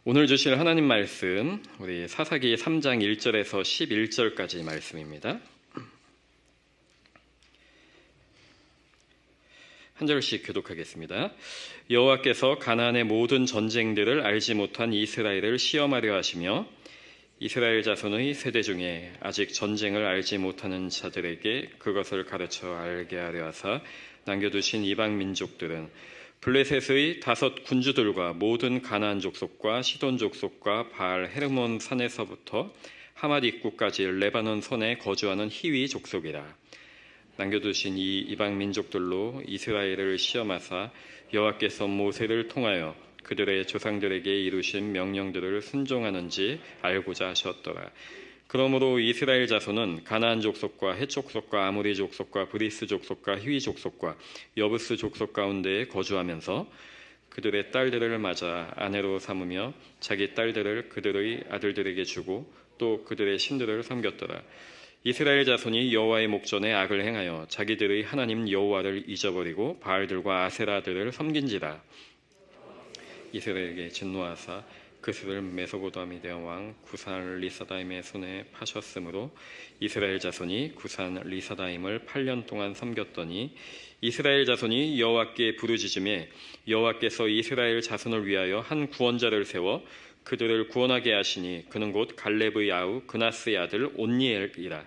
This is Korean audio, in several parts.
오늘 주실 하나님 말씀, 우리 사사기 3장 1절에서 11절까지 말씀입니다. 한 절씩 교독하겠습니다. 여호와께서 가나안의 모든 전쟁들을 알지 못한 이스라엘을 시험하려 하시며 이스라엘 자손의 세대 중에 아직 전쟁을 알지 못하는 자들에게 그것을 가르쳐 알게 하려 하사 남겨두신 이방 민족들은 블레셋의 5 군주들과 모든 가나안 족속과 시돈 족속과 바알 헤르몬 산에서부터 하맛 입구까지 레바논 손에 거주하는 히위 족속이라. 남겨두신 이 이방 민족들로 이스라엘을 시험하사 여호와께서 모세를 통하여 그들의 조상들에게 이루신 명령들을 순종하는지 알고자 하셨더라. 그러므로 이스라엘 자손은 가나안 족속과 헷 족속과 아모리 족속과 브리스 족속과 히위 족속과 여부스 족속 가운데에 거주하면서 그들의 딸들을 맞아 아내로 삼으며 자기 딸들을 그들의 아들들에게 주고 또 그들의 신들을 섬겼더라. 이스라엘 자손이 여호와의 목전에 악을 행하여 자기들의 하나님 여호와를 잊어버리고 바알들과 아세라들을 섬긴지라. 이스라엘에게 진노하사 그들을 메소포타미아 왕 구산 리사다임의 손에 파셨으므로 이스라엘 자손이 구산 리사다임을 8년 동안 섬겼더니 이스라엘 자손이 여호와께 부르짖음에 여호와께서 이스라엘 자손을 위하여 한 구원자를 세워 그들을 구원하게 하시니 그는 곧 갈렙의 아우 그나스의 아들 온니엘이라.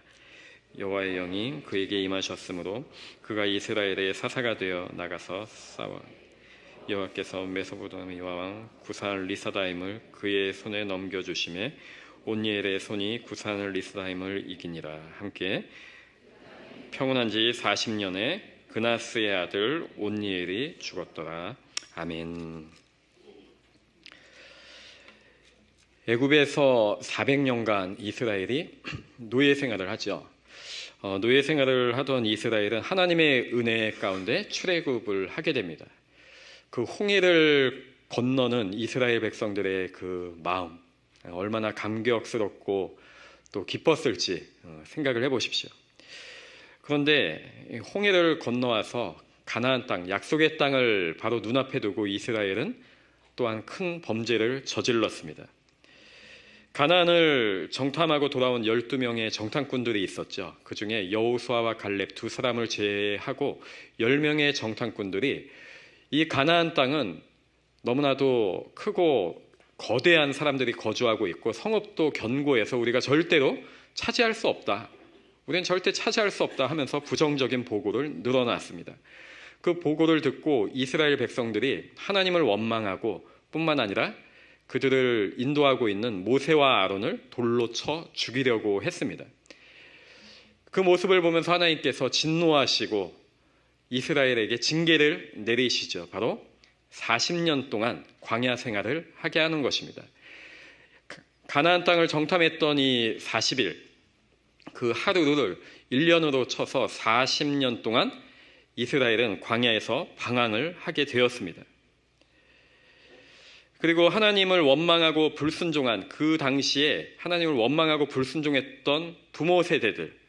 여호와의 영이 그에게 임하셨으므로 그가 이스라엘의 사사가 되어 나가서 싸워 여호와께서 메소포타미아 왕 구산 리사다임을 그의 손에 넘겨주심에 온니엘의 손이 구산 리사다임을 이기니라. 함께 평온한 지 40년에 그나스의 아들 온니엘이 죽었더라. 아멘. 애굽에서 400년간 이스라엘이 노예 생활을 하죠. 노예 생활을 하던 이스라엘은 하나님의 은혜 가운데 출애굽을 하게 됩니다. 그 홍해를 건너는 이스라엘 백성들의 그 마음, 얼마나 감격스럽고 또 기뻤을지 생각을 해보십시오. 그런데 홍해를 건너와서 가나안 땅, 약속의 땅을 바로 눈앞에 두고 이스라엘은 또한 큰 범죄를 저질렀습니다. 가나안을 정탐하고 돌아온 12명의 정탐꾼들이 있었죠. 그 중에 여호수아와 갈렙 2사람을 제외하고 10명의 정탐꾼들이 이 가나안 땅은 너무나도 크고 거대한 사람들이 거주하고 있고 성읍도 견고해서 우리가 절대로 차지할 수 없다. 우리는 절대 차지할 수 없다 하면서 부정적인 보고를 늘어놨습니다. 그 보고를 듣고 이스라엘 백성들이 하나님을 원망하고 뿐만 아니라 그들을 인도하고 있는 모세와 아론을 돌로 쳐 죽이려고 했습니다. 그 모습을 보면서 하나님께서 진노하시고 이스라엘에게 징계를 내리시죠. 바로 40년 동안 광야 생활을 하게 하는 것입니다. 가나안 땅을 정탐했던 이 40일, 그 하루를 1년으로 쳐서 40년 동안 이스라엘은 광야에서 방황을 하게 되었습니다. 그리고 하나님을 원망하고 불순종한 그 당시에 하나님을 원망하고 불순종했던 부모 세대들,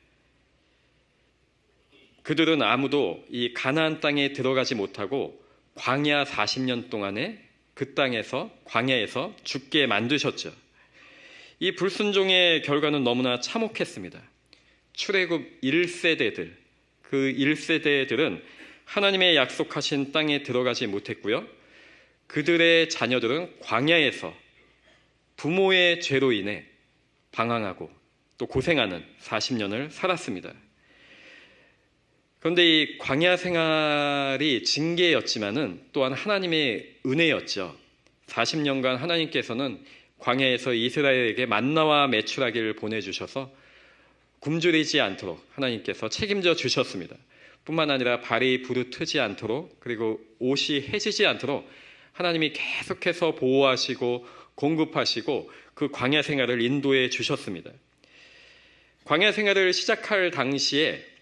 그들은 아무도 이 가나안 땅에 들어가지 못하고 광야 40년 동안에 그 땅에서 광야에서 죽게 만드셨죠. 이 불순종의 결과는 너무나 참혹했습니다. 출애굽 1세대들, 그 1세대들은 하나님의 약속하신 땅에 들어가지 못했고요. 그들의 자녀들은 광야에서 부모의 죄로 인해 방황하고 또 고생하는 40년을 살았습니다. 그런데 이 광야 생활이 징계였지만은 또한 하나님의 은혜였죠. 40년간 하나님께서는 광야에서 이스라엘에게 만나와 메추라기를 보내주셔서 굶주리지 않도록 하나님께서 책임져 주셨습니다. 뿐만 아니라 발이 부르트지 않도록 그리고 옷이 해지지 않도록 하나님이 계속해서 보호하시고 공급하시고 그 광야 생활을 인도해 주셨습니다. 광야 생활을 시작할 당시에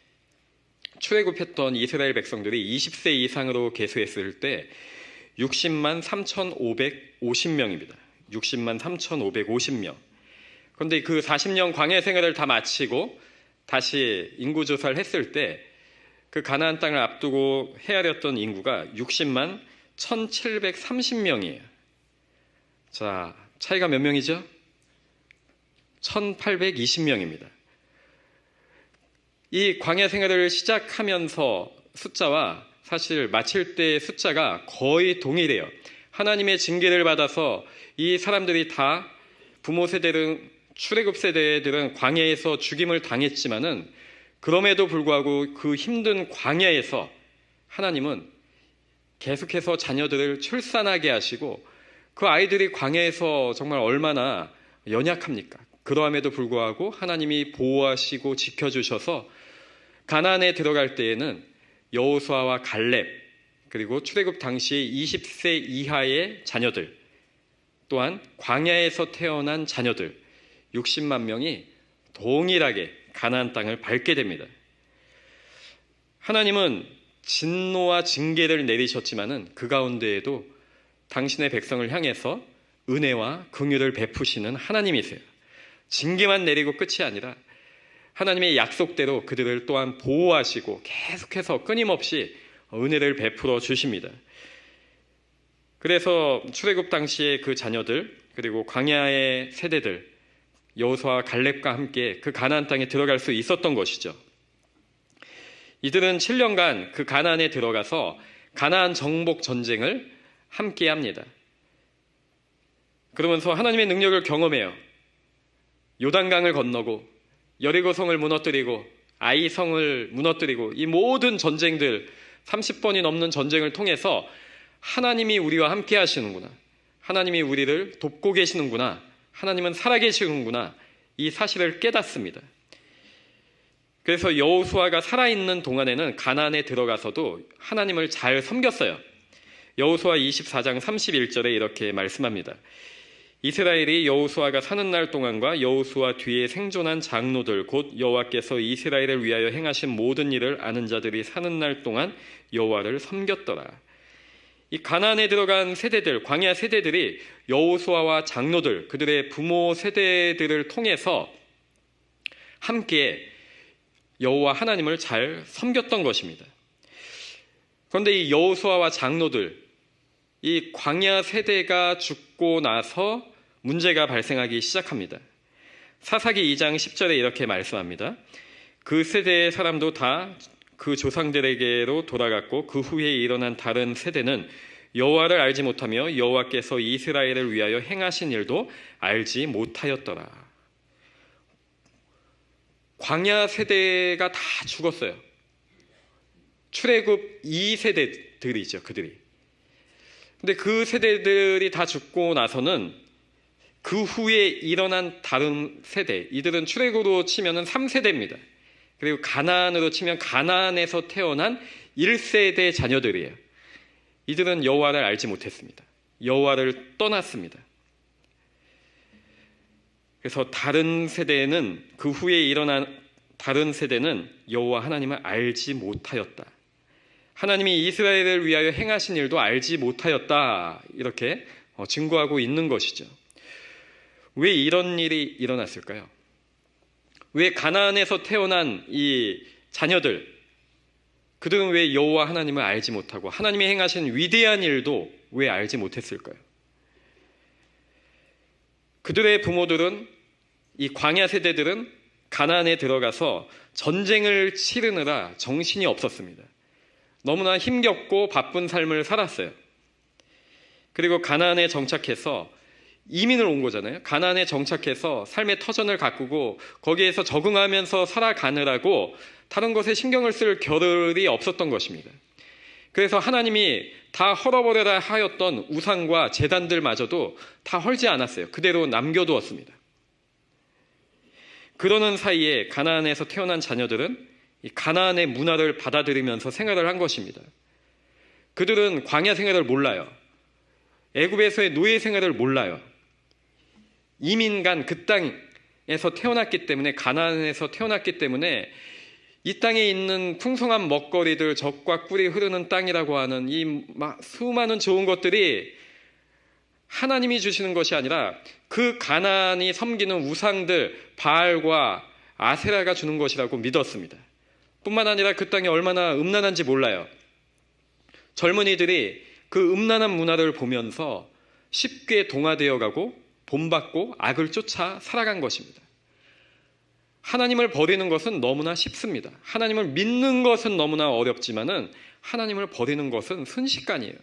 출애굽했던 이스라엘 백성들이 20세 이상으로 계수했을 때 60만 3,550명입니다. 60만 3,550명. 그런데 그 40년 광야 생활을 다 마치고 다시 인구조사를 했을 때 그 가나안 땅을 앞두고 헤아렸던 인구가 60만 1,730명이에요. 자, 차이가 몇 명이죠? 1820명입니다. 이 광야 생활을 시작하면서 숫자와 사실 마칠 때의 숫자가 거의 동일해요. 하나님의 징계를 받아서 이 사람들이 다 부모 세대들은 출애굽 세대들은 광야에서 죽임을 당했지만은 그럼에도 불구하고 그 힘든 광야에서 하나님은 계속해서 자녀들을 출산하게 하시고 그 아이들이 광야에서 정말 얼마나 연약합니까? 그러함에도 불구하고 하나님이 보호하시고 지켜주셔서 가나안에 들어갈 때에는 여호수아와 갈렙 그리고 출애굽 당시에 20세 이하의 자녀들 또한 광야에서 태어난 자녀들 60만 명이 동일하게 가나안 땅을 밟게 됩니다. 하나님은 진노와 징계를 내리셨지만은 그 가운데에도 당신의 백성을 향해서 은혜와 긍휼을 베푸시는 하나님이세요. 징계만 내리고 끝이 아니라 하나님의 약속대로 그들을 또한 보호하시고 계속해서 끊임없이 은혜를 베풀어 주십니다. 그래서 출애굽 당시에 그 자녀들 그리고 광야의 세대들 여호수아와 갈렙과 함께 그 가나안 땅에 들어갈 수 있었던 것이죠. 이들은 7년간 그 가나안에 들어가서 가나안 정복 전쟁을 함께 합니다. 그러면서 하나님의 능력을 경험해요. 요단강을 건너고 여리고성을 무너뜨리고 아이성을 무너뜨리고 이 모든 전쟁들 30번이 넘는 전쟁을 통해서 하나님이 우리와 함께 하시는구나. 하나님이 우리를 돕고 계시는구나. 하나님은 살아계시는구나. 이 사실을 깨닫습니다. 그래서 여호수아가 살아있는 동안에는 가나안에 들어가서도 하나님을 잘 섬겼어요. 여호수아 24장 31절에 이렇게 말씀합니다. 이스라엘이 여호수아가 사는 날 동안과 여호수아 뒤에 생존한 장로들 곧 여호와께서 이스라엘을 위하여 행하신 모든 일을 아는 자들이 사는 날 동안 여호와를 섬겼더라. 이 가나안에 들어간 세대들, 광야 세대들이 여호수아와 장로들, 그들의 부모 세대들을 통해서 함께 여호와 하나님을 잘 섬겼던 것입니다. 그런데 이 여호수아와 장로들, 이 광야 세대가 죽고 나서 문제가 발생하기 시작합니다. 사사기 2장 10절에 이렇게 말씀합니다. 그 세대의 사람도 다 그 조상들에게로 돌아갔고 그 후에 일어난 다른 세대는 여호와를 알지 못하며 여호와께서 이스라엘을 위하여 행하신 일도 알지 못하였더라. 광야 세대가 다 죽었어요. 출애굽 2세대들이죠, 그들이. 근데 그 세대들이 다 죽고 나서는 그 후에 일어난 다른 세대, 이들은 출애굽으로 치면은 3세대입니다. 그리고 가나안으로 치면 가나안에서 태어난 1세대 자녀들이에요. 이들은 여호와를 알지 못했습니다. 여호와를 떠났습니다. 그래서 다른 세대는 그 후에 일어난 다른 세대는 여호와 하나님을 알지 못하였다. 하나님이 이스라엘을 위하여 행하신 일도 알지 못하였다. 이렇게 증거하고 있는 것이죠. 왜 이런 일이 일어났을까요? 왜 가나안에서 태어난 이 자녀들, 그들은 왜 여호와 하나님을 알지 못하고 하나님이 행하신 위대한 일도 왜 알지 못했을까요? 그들의 부모들은, 이 광야 세대들은 가나안에 들어가서 전쟁을 치르느라 정신이 없었습니다. 너무나 힘겹고 바쁜 삶을 살았어요. 그리고 가나안에 정착해서 이민을 온 거잖아요. 가나안에 정착해서 삶의 터전을 가꾸고 거기에서 적응하면서 살아가느라고 다른 것에 신경을 쓸 겨를이 없었던 것입니다. 그래서 하나님이 다 헐어버려라 하였던 우상과 제단들마저도 다 헐지 않았어요. 그대로 남겨두었습니다. 그러는 사이에 가나안에서 태어난 자녀들은 이 가나안의 문화를 받아들이면서 생활을 한 것입니다. 그들은 광야 생활을 몰라요. 애굽에서의 노예 생활을 몰라요. 이민 간 그 땅에서 태어났기 때문에, 가나안에서 태어났기 때문에 이 땅에 있는 풍성한 먹거리들, 젖과 꿀이 흐르는 땅이라고 하는 이 수많은 좋은 것들이 하나님이 주시는 것이 아니라 그 가나안이 섬기는 우상들, 바알과 아세라가 주는 것이라고 믿었습니다. 뿐만 아니라 그 땅이 얼마나 음란한지 몰라요. 젊은이들이 그 음란한 문화를 보면서 쉽게 동화되어 가고 본받고 악을 쫓아 살아간 것입니다. 하나님을 버리는 것은 너무나 쉽습니다. 하나님을 믿는 것은 너무나 어렵지만은 하나님을 버리는 것은 순식간이에요.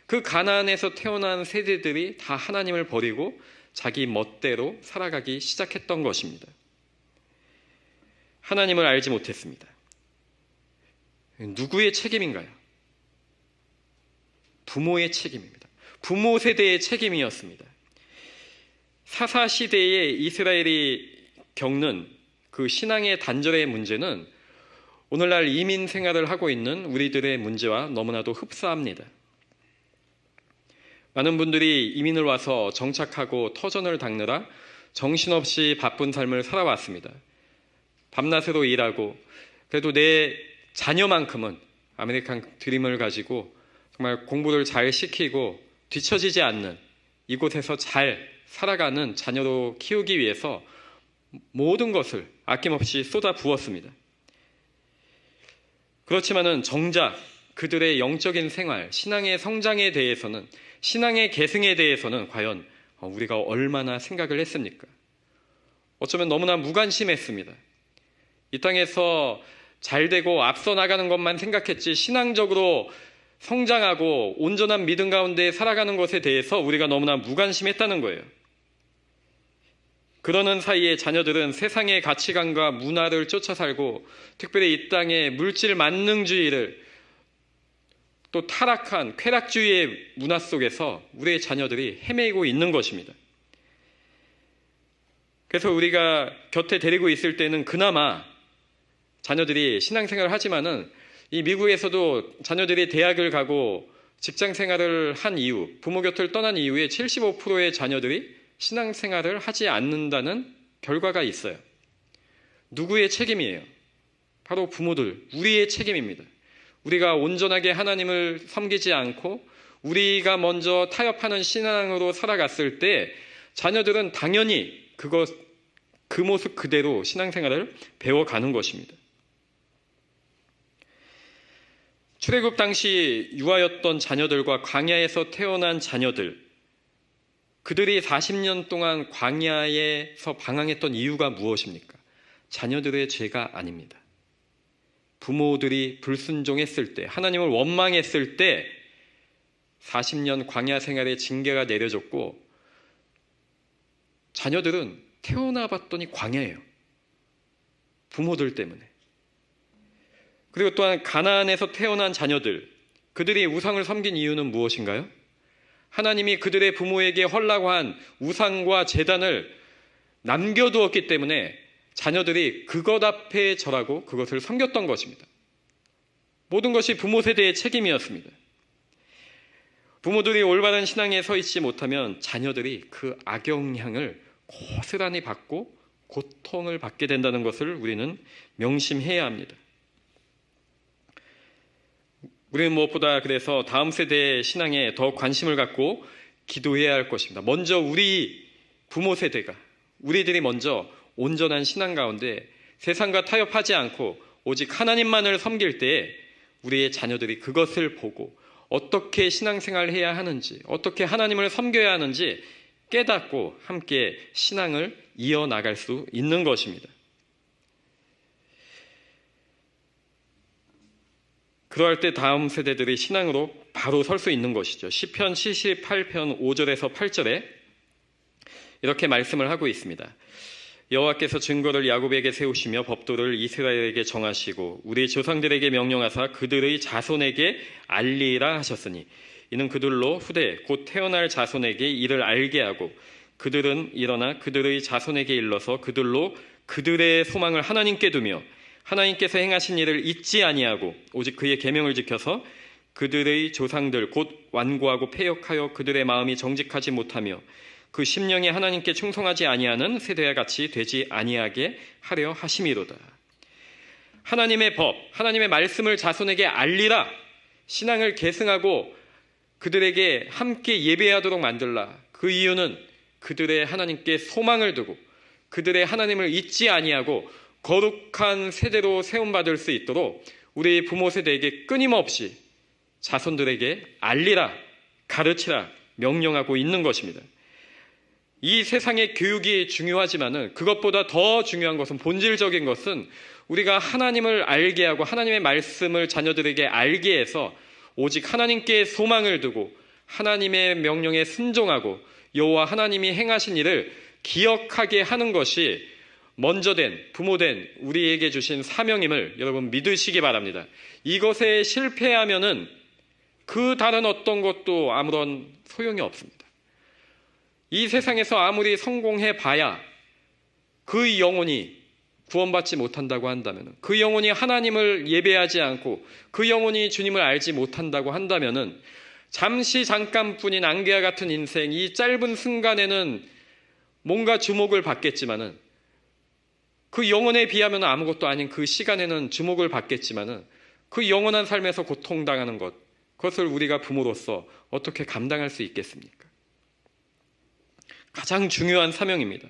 그 가나안에서 태어난 세대들이 다 하나님을 버리고 자기 멋대로 살아가기 시작했던 것입니다. 하나님을 알지 못했습니다. 누구의 책임인가요? 부모의 책임입니다. 부모 세대의 책임이었습니다. 사사시대에 이스라엘이 겪는 그 신앙의 단절의 문제는 오늘날 이민 생활을 하고 있는 우리들의 문제와 너무나도 흡사합니다. 많은 분들이 이민을 와서 정착하고 터전을 닦느라 정신없이 바쁜 삶을 살아왔습니다. 밤낮으로 일하고 그래도 내 자녀만큼은 아메리칸 드림을 가지고 정말 공부를 잘 시키고 뒤처지지 않는 이곳에서 잘 살아가는 자녀로 키우기 위해서 모든 것을 아낌없이 쏟아 부었습니다. 그렇지만은 정작 그들의 영적인 생활, 신앙의 성장에 대해서는, 신앙의 계승에 대해서는 과연 우리가 얼마나 생각을 했습니까? 어쩌면 너무나 무관심했습니다. 이 땅에서 잘되고 앞서 나가는 것만 생각했지 신앙적으로 성장하고 온전한 믿음 가운데 살아가는 것에 대해서 우리가 너무나 무관심했다는 거예요. 그러는 사이에 자녀들은 세상의 가치관과 문화를 쫓아 살고 특별히 이 땅의 물질 만능주의를 또 타락한 쾌락주의의 문화 속에서 우리의 자녀들이 헤매고 있는 것입니다. 그래서 우리가 곁에 데리고 있을 때는 그나마 자녀들이 신앙생활을 하지만은 이 미국에서도 자녀들이 대학을 가고 직장생활을 한 이후, 부모 곁을 떠난 이후에 75%의 자녀들이 신앙생활을 하지 않는다는 결과가 있어요. 누구의 책임이에요? 바로 부모들, 우리의 책임입니다. 우리가 온전하게 하나님을 섬기지 않고 우리가 먼저 타협하는 신앙으로 살아갔을 때 자녀들은 당연히 그 모습 그대로 신앙생활을 배워가는 것입니다. 출애굽 당시 유아였던 자녀들과 광야에서 태어난 자녀들, 그들이 40년 동안 광야에서 방황했던 이유가 무엇입니까? 자녀들의 죄가 아닙니다. 부모들이 불순종했을 때, 하나님을 원망했을 때 40년 광야 생활의 징계가 내려졌고 자녀들은 태어나 봤더니 광야예요. 부모들 때문에. 그리고 또한 가나안에서 태어난 자녀들, 그들이 우상을 섬긴 이유는 무엇인가요? 하나님이 그들의 부모에게 헐라고 한 우상과 제단을 남겨두었기 때문에 자녀들이 그것 앞에 절하고 그것을 섬겼던 것입니다. 모든 것이 부모 세대의 책임이었습니다. 부모들이 올바른 신앙에 서 있지 못하면 자녀들이 그 악영향을 고스란히 받고 고통을 받게 된다는 것을 우리는 명심해야 합니다. 우리는 무엇보다 그래서 다음 세대의 신앙에 더 관심을 갖고 기도해야 할 것입니다. 먼저 우리 부모 세대가, 우리들이 먼저 온전한 신앙 가운데 세상과 타협하지 않고 오직 하나님만을 섬길 때에 우리의 자녀들이 그것을 보고 어떻게 신앙생활을 해야 하는지, 어떻게 하나님을 섬겨야 하는지 깨닫고 함께 신앙을 이어나갈 수 있는 것입니다. 그러할 때 다음 세대들이 신앙으로 바로 설 수 있는 것이죠. 시편 78편 5절에서 8절에 이렇게 말씀을 하고 있습니다. 여호와께서 증거를 야곱에게 세우시며 법도를 이스라엘에게 정하시고 우리 조상들에게 명령하사 그들의 자손에게 알리라 하셨으니 이는 그들로 후대 곧 태어날 자손에게 이를 알게 하고 그들은 일어나 그들의 자손에게 일러서 그들로 그들의 소망을 하나님께 두며 하나님께서 행하신 일을 잊지 아니하고 오직 그의 계명을 지켜서 그들의 조상들 곧 완고하고 패역하여 그들의 마음이 정직하지 못하며 그 심령이 하나님께 충성하지 아니하는 세대와 같이 되지 아니하게 하려 하심이로다. 하나님의 법, 하나님의 말씀을 자손에게 알리라. 신앙을 계승하고 그들에게 함께 예배하도록 만들라. 그 이유는 그들의 하나님께 소망을 두고 그들의 하나님을 잊지 아니하고 거룩한 세대로 세움받을 수 있도록 우리 부모 세대에게 끊임없이 자손들에게 알리라, 가르치라, 명령하고 있는 것입니다. 이 세상의 교육이 중요하지만은 그것보다 더 중요한 것은, 본질적인 것은 우리가 하나님을 알게 하고 하나님의 말씀을 자녀들에게 알게 해서 오직 하나님께 소망을 두고 하나님의 명령에 순종하고 여호와 하나님이 행하신 일을 기억하게 하는 것이 먼저 된, 부모된 우리에게 주신 사명임을 여러분 믿으시기 바랍니다. 이것에 실패하면은 그 다른 어떤 것도 아무런 소용이 없습니다. 이 세상에서 아무리 성공해 봐야 그 영혼이 구원받지 못한다고 한다면, 그 영혼이 하나님을 예배하지 않고 그 영혼이 주님을 알지 못한다고 한다면, 잠시 잠깐뿐인 안개와 같은 인생, 이 짧은 순간에는 뭔가 주목을 받겠지만은, 그 영혼에 비하면 아무것도 아닌 그 시간에는 주목을 받겠지만은, 그 영원한 삶에서 고통당하는 것, 그것을 우리가 부모로서 어떻게 감당할 수 있겠습니까? 가장 중요한 사명입니다.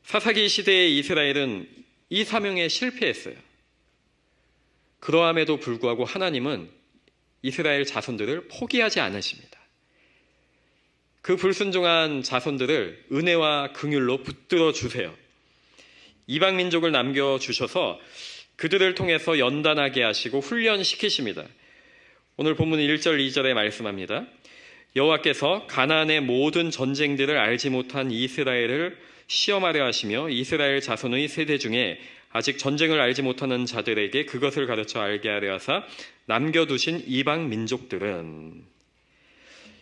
사사기 시대의 이스라엘은 이 사명에 실패했어요. 그러함에도 불구하고 하나님은 이스라엘 자손들을 포기하지 않으십니다. 그 불순종한 자손들을 은혜와 긍휼로 붙들어 주세요. 이방 민족을 남겨주셔서 그들을 통해서 연단하게 하시고 훈련시키십니다. 오늘 본문 1절 2절에 말씀합니다. 여호와께서 가나안의 모든 전쟁들을 알지 못한 이스라엘을 시험하려 하시며 이스라엘 자손의 세대 중에 아직 전쟁을 알지 못하는 자들에게 그것을 가르쳐 알게 하려 하사 남겨두신 이방 민족들은,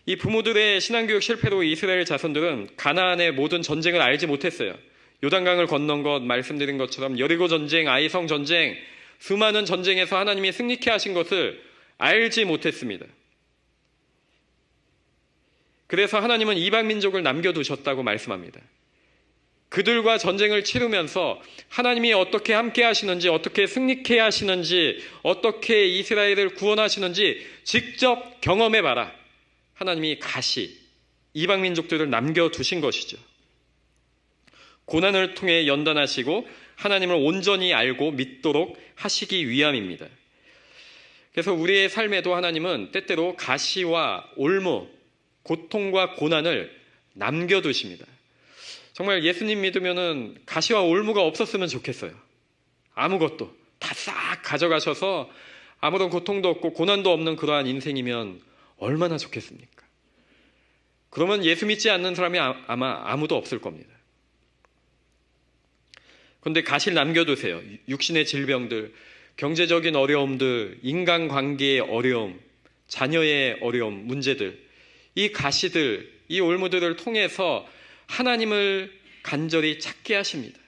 이 부모들의 신앙교육 실패로 이스라엘 자손들은 가나안의 모든 전쟁을 알지 못했어요. 요단강을 건넌 것, 말씀드린 것처럼 여리고 전쟁, 아이성 전쟁, 수많은 전쟁에서 하나님이 승리케 하신 것을 알지 못했습니다. 그래서 하나님은 이방 민족을 남겨두셨다고 말씀합니다. 그들과 전쟁을 치르면서 하나님이 어떻게 함께 하시는지, 어떻게 승리케 하시는지, 어떻게 이스라엘을 구원하시는지 직접 경험해봐라. 하나님이 가시, 이방 민족들을 남겨두신 것이죠. 고난을 통해 연단하시고 하나님을 온전히 알고 믿도록 하시기 위함입니다. 그래서 우리의 삶에도 하나님은 때때로 가시와 올무, 고통과 고난을 남겨두십니다. 정말 예수님 믿으면은 가시와 올무가 없었으면 좋겠어요. 아무것도 다 싹 가져가셔서 아무런 고통도 없고 고난도 없는 그러한 인생이면 얼마나 좋겠습니까? 그러면 예수 믿지 않는 사람이 아마 아무도 없을 겁니다. 그런데 가시를 남겨두세요. 육신의 질병들, 경제적인 어려움들, 인간관계의 어려움, 자녀의 어려움, 문제들, 이 가시들, 이 올무들을 통해서 하나님을 간절히 찾게 하십니다.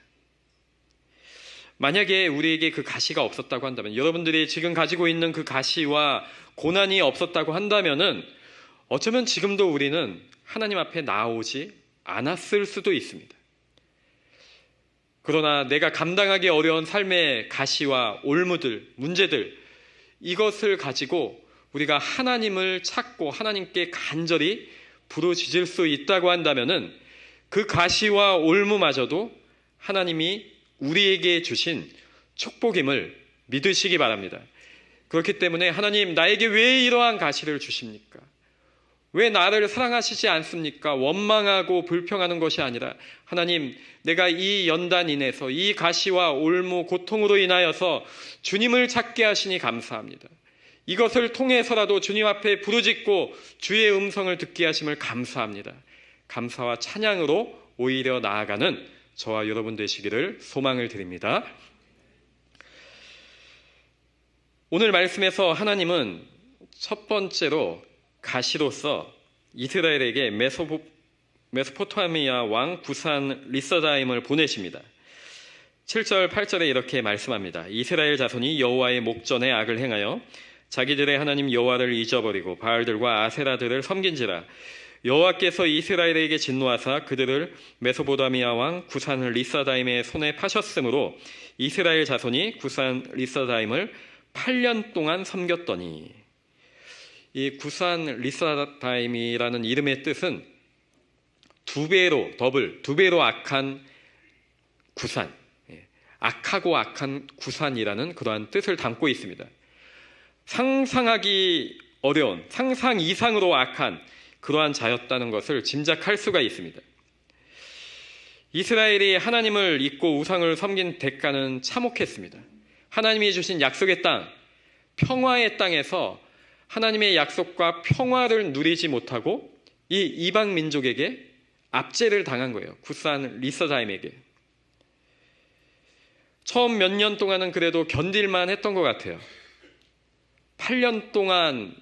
만약에 우리에게 그 가시가 없었다고 한다면, 여러분들이 지금 가지고 있는 그 가시와 고난이 없었다고 한다면은 어쩌면 지금도 우리는 하나님 앞에 나오지 않았을 수도 있습니다. 그러나 내가 감당하기 어려운 삶의 가시와 올무들, 문제들, 이것을 가지고 우리가 하나님을 찾고 하나님께 간절히 부르짖을 수 있다고 한다면은 그 가시와 올무마저도 하나님이 우리에게 주신 축복임을 믿으시기 바랍니다. 그렇기 때문에 하나님, 나에게 왜 이러한 가시를 주십니까? 왜 나를 사랑하시지 않습니까? 원망하고 불평하는 것이 아니라, 하나님, 내가 이 연단 인해서 이 가시와 올무, 고통으로 인하여서 주님을 찾게 하시니 감사합니다. 이것을 통해서라도 주님 앞에 부르짖고 주의 음성을 듣게 하심을 감사합니다. 감사와 찬양으로 오히려 나아가는 저와 여러분 되시기를 소망을 드립니다. 오늘 말씀에서 하나님은 첫 번째로 가시로서 이스라엘에게 메소포타미아 왕 구산 리서다임을 보내십니다. 7절 8절에 이렇게 말씀합니다. 이스라엘 자손이 여호와의 목전에 악을 행하여 자기들의 하나님 여호와를 잊어버리고 바알들과 아세라들을 섬긴지라. 여호와께서 이스라엘에게 진노하사 그들을 메소포타미아 왕 구산 리서다임의 손에 파셨으므로 이스라엘 자손이 구산 리서다임을 8년 동안 섬겼더니, 이 구산 리서다임이라는 이름의 뜻은 두 배로 악한 구산, 악하고 악한 구산이라는 그러한 뜻을 담고 있습니다. 상상하기 어려운, 상상 이상으로 악한 그러한 자였다는 것을 짐작할 수가 있습니다. 이스라엘이 하나님을 잊고 우상을 섬긴 대가는 참혹했습니다. 하나님이 주신 약속의 땅, 평화의 땅에서 하나님의 약속과 평화를 누리지 못하고 이 이방 민족에게 압제를 당한 거예요. 구산 리서다임에게. 처음 몇 년 동안은 그래도 견딜만 했던 것 같아요. 8년 동안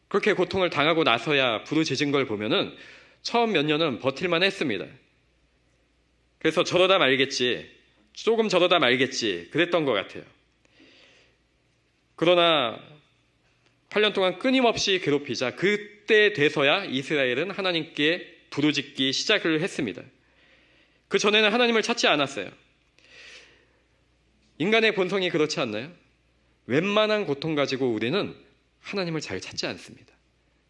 그렇게 고통을 당하고 나서야 부르짖은 걸 보면은 처음 몇 년은 버틸만 했습니다. 그래서 저러다 말겠지, 조금 저러다 말겠지 그랬던 것 같아요. 그러나 8년 동안 끊임없이 괴롭히자 그때 돼서야 이스라엘은 하나님께 부르짖기 시작을 했습니다. 그 전에는 하나님을 찾지 않았어요. 인간의 본성이 그렇지 않나요? 웬만한 고통 가지고 우리는 하나님을 잘 찾지 않습니다.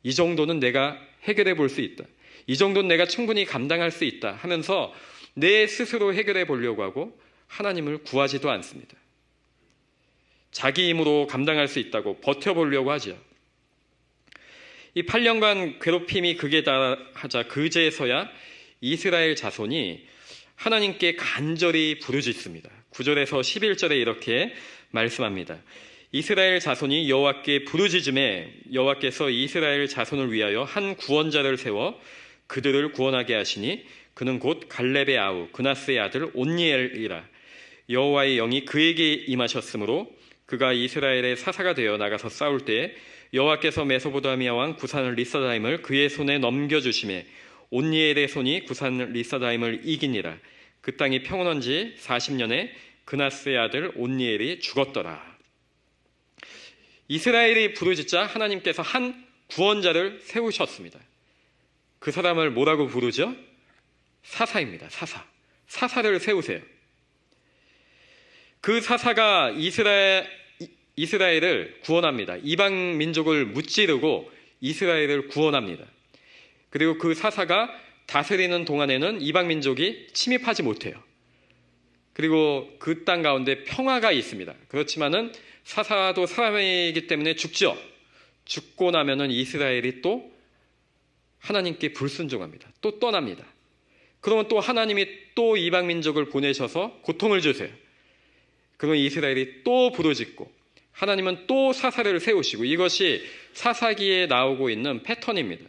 이 정도는 내가 해결해 볼 수 있다. 이 정도는 내가 충분히 감당할 수 있다 하면서 내 스스로 해결해 보려고 하고 하나님을 구하지도 않습니다. 자기 힘으로 감당할 수 있다고 버텨보려고 하죠. 이 8년간 괴롭힘이 극에 달하자 그제서야 이스라엘 자손이 하나님께 간절히 부르짖습니다. 9절에서 11절에 이렇게 말씀합니다. 이스라엘 자손이 여호와께 부르짖음에 여호와께서 이스라엘 자손을 위하여 한 구원자를 세워 그들을 구원하게 하시니 그는 곧 갈렙의 아우 그나스의 아들 온니엘이라. 여호와의 영이 그에게 임하셨으므로 그가 이스라엘의 사사가 되어 나가서 싸울 때에 여호와께서 메소포타미아 왕 구산 리서다임을 그의 손에 넘겨주심에 온니엘의 손이 구산 리서다임을 이기니라. 그 땅이 평온한 지 40년에 그나스의 아들 온니엘이 죽었더라. 이스라엘이 부르짖자 하나님께서 한 구원자를 세우셨습니다. 그 사람을 뭐라고 부르죠? 사사입니다. 사사를 세우세요. 그 사사가 이스라엘을 구원합니다. 이방 민족을 무찌르고 이스라엘을 구원합니다. 그리고 그 사사가 다스리는 동안에는 이방 민족이 침입하지 못해요. 그리고 그 땅 가운데 평화가 있습니다. 그렇지만은 사사도 사람이기 때문에 죽죠. 죽고 나면은 이스라엘이 또 하나님께 불순종합니다. 또 떠납니다. 그러면 또 하나님이 또 이방 민족을 보내셔서 고통을 주세요. 그러면 이스라엘이 또 부르짖고 하나님은 또 사사를 세우시고 이것이 사사기에 나오고 있는 패턴입니다.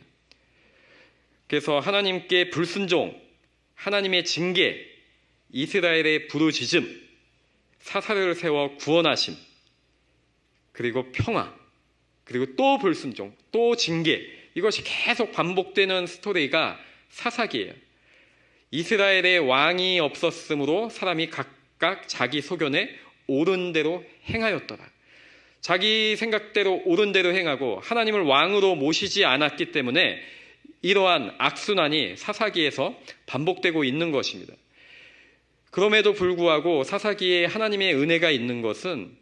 그래서 하나님께 불순종, 하나님의 징계, 이스라엘의 부르짖음, 사사를 세워 구원하심, 그리고 평화, 그리고 또 불순종, 또 징계, 이것이 계속 반복되는 스토리가 사사기예요. 이스라엘의 왕이 없었으므로 사람이 각각 자기 소견에 옳은 대로 행하였더라. 자기 생각대로 옳은 대로 행하고 하나님을 왕으로 모시지 않았기 때문에 이러한 악순환이 사사기에서 반복되고 있는 것입니다. 그럼에도 불구하고 사사기에 하나님의 은혜가 있는 것은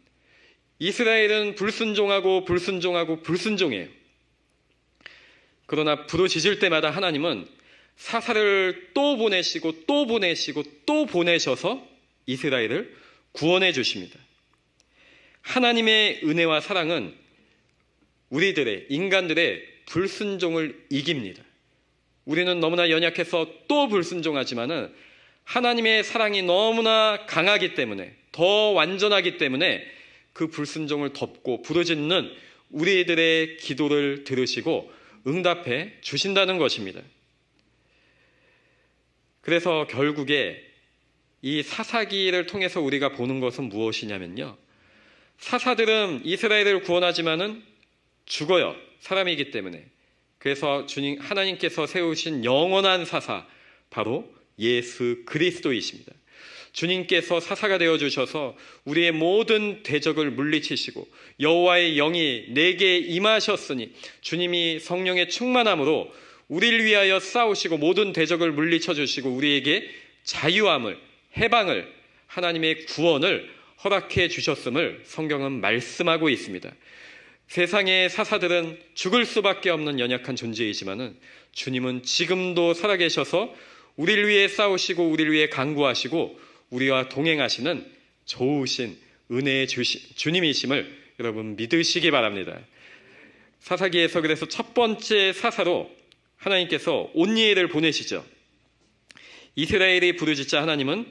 이스라엘은 불순종하고 불순종해요. 그러나 부르짖을 때마다 하나님은 사사를 또 보내시고 또 보내시고 또 보내셔서 이스라엘을 구원해 주십니다. 하나님의 은혜와 사랑은 우리들의 인간들의 불순종을 이깁니다. 우리는 너무나 연약해서 또 불순종하지만은 하나님의 사랑이 너무나 강하기 때문에 더 완전하기 때문에 그 불순종을 덮고 부르짖는 우리들의 기도를 들으시고 응답해 주신다는 것입니다. 그래서 결국에 이 사사기를 통해서 우리가 보는 것은 무엇이냐면요. 사사들은 이스라엘을 구원하지만은 죽어요. 사람이기 때문에. 그래서 하나님께서 세우신 영원한 사사, 바로 예수 그리스도이십니다. 주님께서 사사가 되어주셔서 우리의 모든 대적을 물리치시고 여호와의 영이 내게 임하셨으니 주님이 성령의 충만함으로 우리를 위하여 싸우시고 모든 대적을 물리쳐주시고 우리에게 자유함을, 해방을, 하나님의 구원을 허락해 주셨음을 성경은 말씀하고 있습니다. 세상의 사사들은 죽을 수밖에 없는 연약한 존재이지만은 주님은 지금도 살아계셔서 우리를 위해 싸우시고 우리를 위해 간구하시고 우리와 동행하시는 좋으신 은혜의 주님이심을 여러분 믿으시기 바랍니다. 사사기에서 그래서 첫 번째 사사로 하나님께서 온니엘을 보내시죠. 이스라엘이 부르짖자 하나님은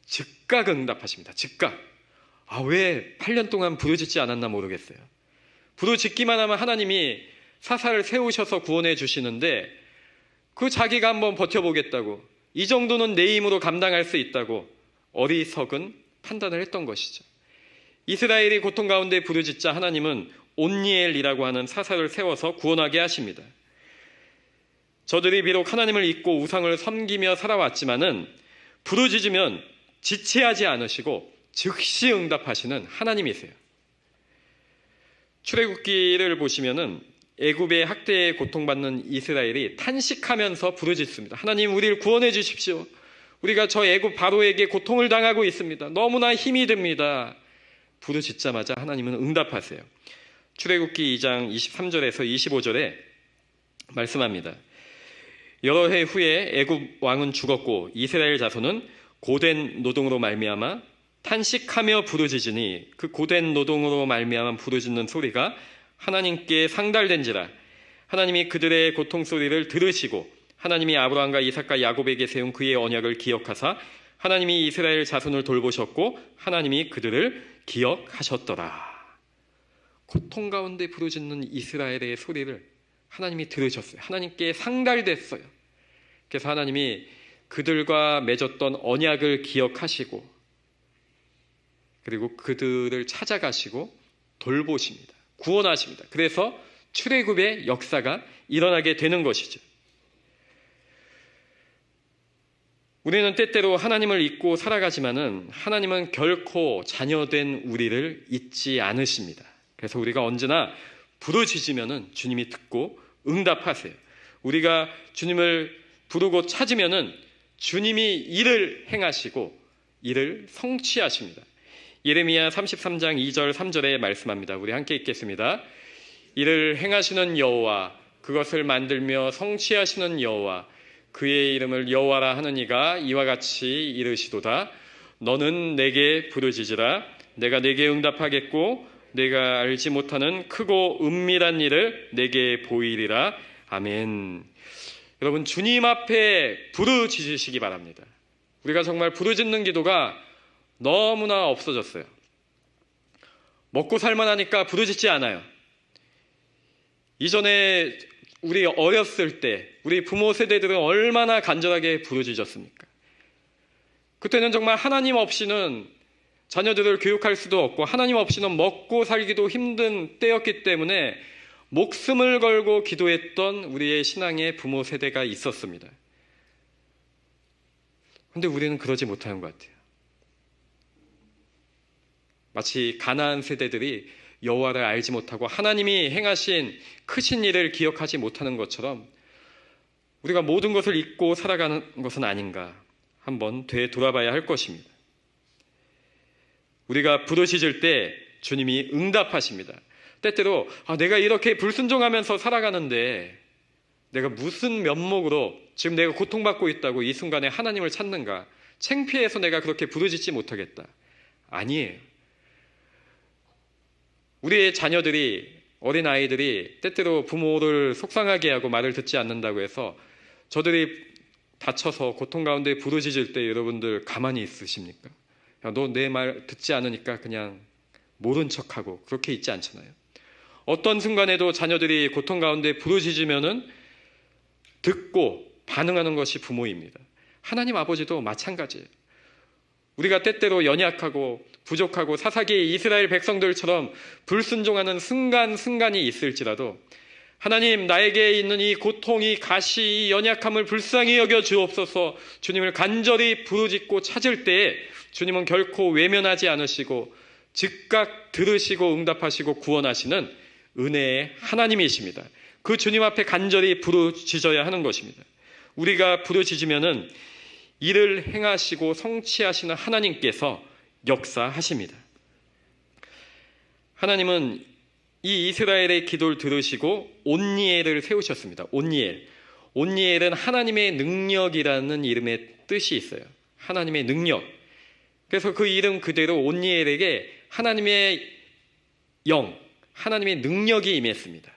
즉각 응답하십니다. 즉각. 왜 8년 동안 부르짖지 않았나 모르겠어요. 부르짖기만 하면 하나님이 사사를 세우셔서 구원해 주시는데 그 자기가 한번 버텨보겠다고, 이 정도는 내 힘으로 감당할 수 있다고 어리석은 판단을 했던 것이죠. 이스라엘이 고통 가운데 부르짖자 하나님은 온니엘이라고 하는 사사를 세워서 구원하게 하십니다. 저들이 비록 하나님을 잊고 우상을 섬기며 살아왔지만은 부르짖으면 지체하지 않으시고 즉시 응답하시는 하나님이세요. 출애굽기를 보시면은 애굽의 학대에 고통받는 이스라엘이 탄식하면서 부르짖습니다. 하나님, 우리를 구원해 주십시오. 우리가 저 애굽 바로에게 고통을 당하고 있습니다. 너무나 힘이 듭니다. 부르짖자마자 하나님은 응답하세요. 출애굽기 2장 23절에서 25절에 말씀합니다. 여러 해 후에 애굽 왕은 죽었고 이스라엘 자손은 고된 노동으로 말미암아 탄식하며 부르짖으니 그 고된 노동으로 말미암아 부르짖는 소리가 하나님께 상달된지라. 하나님이 그들의 고통 소리를 들으시고 하나님이 아브라함과 이삭과 야곱에게 세운 그의 언약을 기억하사 하나님이 이스라엘 자손을 돌보셨고 하나님이 그들을 기억하셨더라. 고통 가운데 부르짖는 이스라엘의 소리를 하나님이 들으셨어요. 하나님께 상달됐어요. 그래서 하나님이 그들과 맺었던 언약을 기억하시고 그리고 그들을 찾아가시고 돌보십니다. 구원하십니다. 그래서 출애굽의 역사가 일어나게 되는 것이죠. 우리는 때때로 하나님을 잊고 살아가지만은 하나님은 결코 자녀된 우리를 잊지 않으십니다. 그래서 우리가 언제나 부르짖으면은 주님이 듣고 응답하세요. 우리가 주님을 부르고 찾으면은 주님이 일을 행하시고 일을 성취하십니다. 예레미야 33장 2절 3절에 말씀합니다. 우리 함께 읽겠습니다. 이를 행하시는 여호와, 그것을 만들며 성취하시는 여호와, 그의 이름을 여호와라 하는 이가 이와 같이 이르시도다. 너는 내게 부르짖으라. 내가 내게 응답하겠고 내가 알지 못하는 크고 은밀한 일을 내게 보이리라. 아멘. 여러분, 주님 앞에 부르짖으시기 바랍니다. 우리가 정말 부르짖는 기도가 너무나 없어졌어요. 먹고 살만하니까 부르짖지 않아요. 이전에 우리 어렸을 때 우리 부모 세대들은 얼마나 간절하게 부르짖었습니까? 그때는 정말 하나님 없이는 자녀들을 교육할 수도 없고 하나님 없이는 먹고 살기도 힘든 때였기 때문에 목숨을 걸고 기도했던 우리의 신앙의 부모 세대가 있었습니다. 그런데 우리는 그러지 못하는 것 같아요. 마치 가나안 세대들이 여호와를 알지 못하고 하나님이 행하신 크신 일을 기억하지 못하는 것처럼 우리가 모든 것을 잊고 살아가는 것은 아닌가 한번 되돌아봐야 할 것입니다. 우리가 부르짖을 때 주님이 응답하십니다. 때때로 내가 이렇게 불순종하면서 살아가는데 내가 무슨 면목으로 지금 내가 고통받고 있다고 이 순간에 하나님을 찾는가? 창피해서 내가 그렇게 부르짖지 못하겠다. 아니에요. 우리의 자녀들이, 어린아이들이 때때로 부모를 속상하게 하고 말을 듣지 않는다고 해서 저들이 다쳐서 고통 가운데 부르짖을 때 여러분들 가만히 있으십니까? 너 내 말 듣지 않으니까 그냥 모른 척하고 그렇게 있지 않잖아요. 어떤 순간에도 자녀들이 고통 가운데 부르짖으면은 듣고 반응하는 것이 부모입니다. 하나님 아버지도 마찬가지예요. 우리가 때때로 연약하고 부족하고 사사기의 이스라엘 백성들처럼 불순종하는 순간이 있을지라도 하나님, 나에게 있는 이 고통이 가시, 이 연약함을 불쌍히 여겨 주옵소서. 주님을 간절히 부르짖고 찾을 때에 주님은 결코 외면하지 않으시고 즉각 들으시고 응답하시고 구원하시는 은혜의 하나님이십니다. 그 주님 앞에 간절히 부르짖어야 하는 것입니다. 우리가 부르짖으면은 일을 행하시고 성취하시는 하나님께서 역사하십니다. 하나님은 이 이스라엘의 기도를 들으시고 온니엘을 세우셨습니다. 온니엘은 하나님의 능력이라는 이름의 뜻이 있어요. 하나님의 능력. 그래서 그 이름 그대로 온니엘에게 하나님의 영, 하나님의 능력이 임했습니다.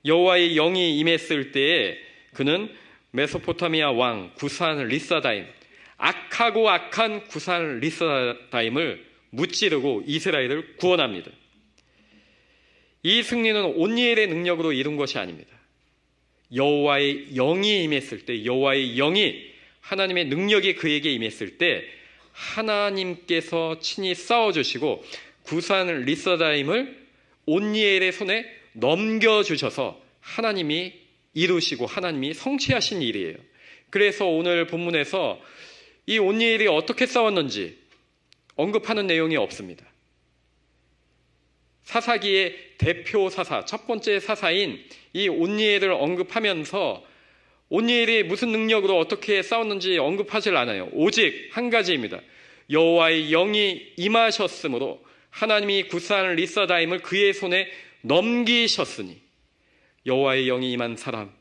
여호와의 영이 임했을 때에 그는 메소포타미아 왕 구산 리사다임, 악하고 악한 구산 리사다임을 무찌르고 이스라엘을 구원합니다. 이 승리는 온니엘의 능력으로 이룬 것이 아닙니다. 여호와의 영이 임했을 때, 여호와의 영이, 하나님의 능력이 그에게 임했을 때 하나님께서 친히 싸워주시고 구산 리사다임을 온니엘의 손에 넘겨주셔서 하나님이 이루시고 하나님이 성취하신 일이에요. 그래서 오늘 본문에서 이 온니엘이 어떻게 싸웠는지 언급하는 내용이 없습니다. 사사기의 대표 사사, 첫 번째 사사인 이 온니엘을 언급하면서 온니엘이 무슨 능력으로 어떻게 싸웠는지 언급하질 않아요. 오직 한 가지입니다. 여호와의 영이 임하셨으므로 하나님이 구산 리사다임을 그의 손에 넘기셨으니, 여호와의 영이 임한 사람,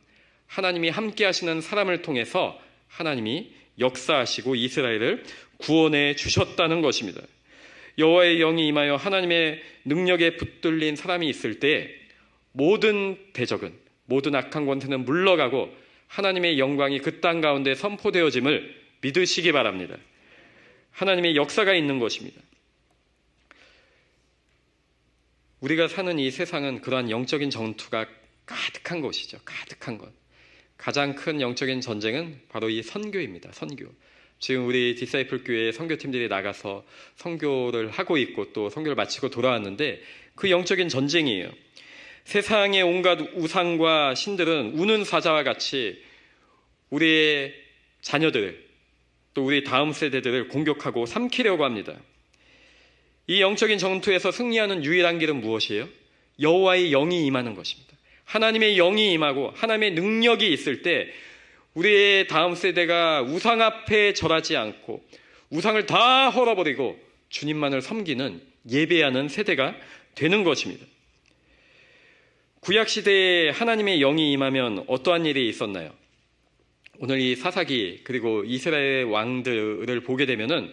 하나님이 함께 하시는 사람을 통해서 하나님이 역사하시고 이스라엘을 구원해 주셨다는 것입니다. 여호와의 영이 임하여 하나님의 능력에 붙들린 사람이 있을 때 모든 대적은, 모든 악한 권세는 물러가고 하나님의 영광이 그 땅 가운데 선포되어짐을 믿으시기 바랍니다. 하나님의 역사가 있는 것입니다. 우리가 사는 이 세상은 그러한 영적인 전투가 가득한 것이죠. 가득한 것. 가장 큰 영적인 전쟁은 바로 이 선교입니다. 선교. 지금 우리 디사이플 교회 선교팀들이 나가서 선교를 하고 있고 또 선교를 마치고 돌아왔는데 그 영적인 전쟁이에요. 세상의 온갖 우상과 신들은 우는 사자와 같이 우리의 자녀들을, 또 우리 다음 세대들을 공격하고 삼키려고 합니다. 이 영적인 전투에서 승리하는 유일한 길은 무엇이에요? 여호와의 영이 임하는 것입니다. 하나님의 영이 임하고 하나님의 능력이 있을 때 우리의 다음 세대가 우상 앞에 절하지 않고 우상을 다 헐어버리고 주님만을 섬기는, 예배하는 세대가 되는 것입니다. 구약시대에 하나님의 영이 임하면 어떠한 일이 있었나요? 오늘 이 사사기 그리고 이스라엘 왕들을 보게 되면은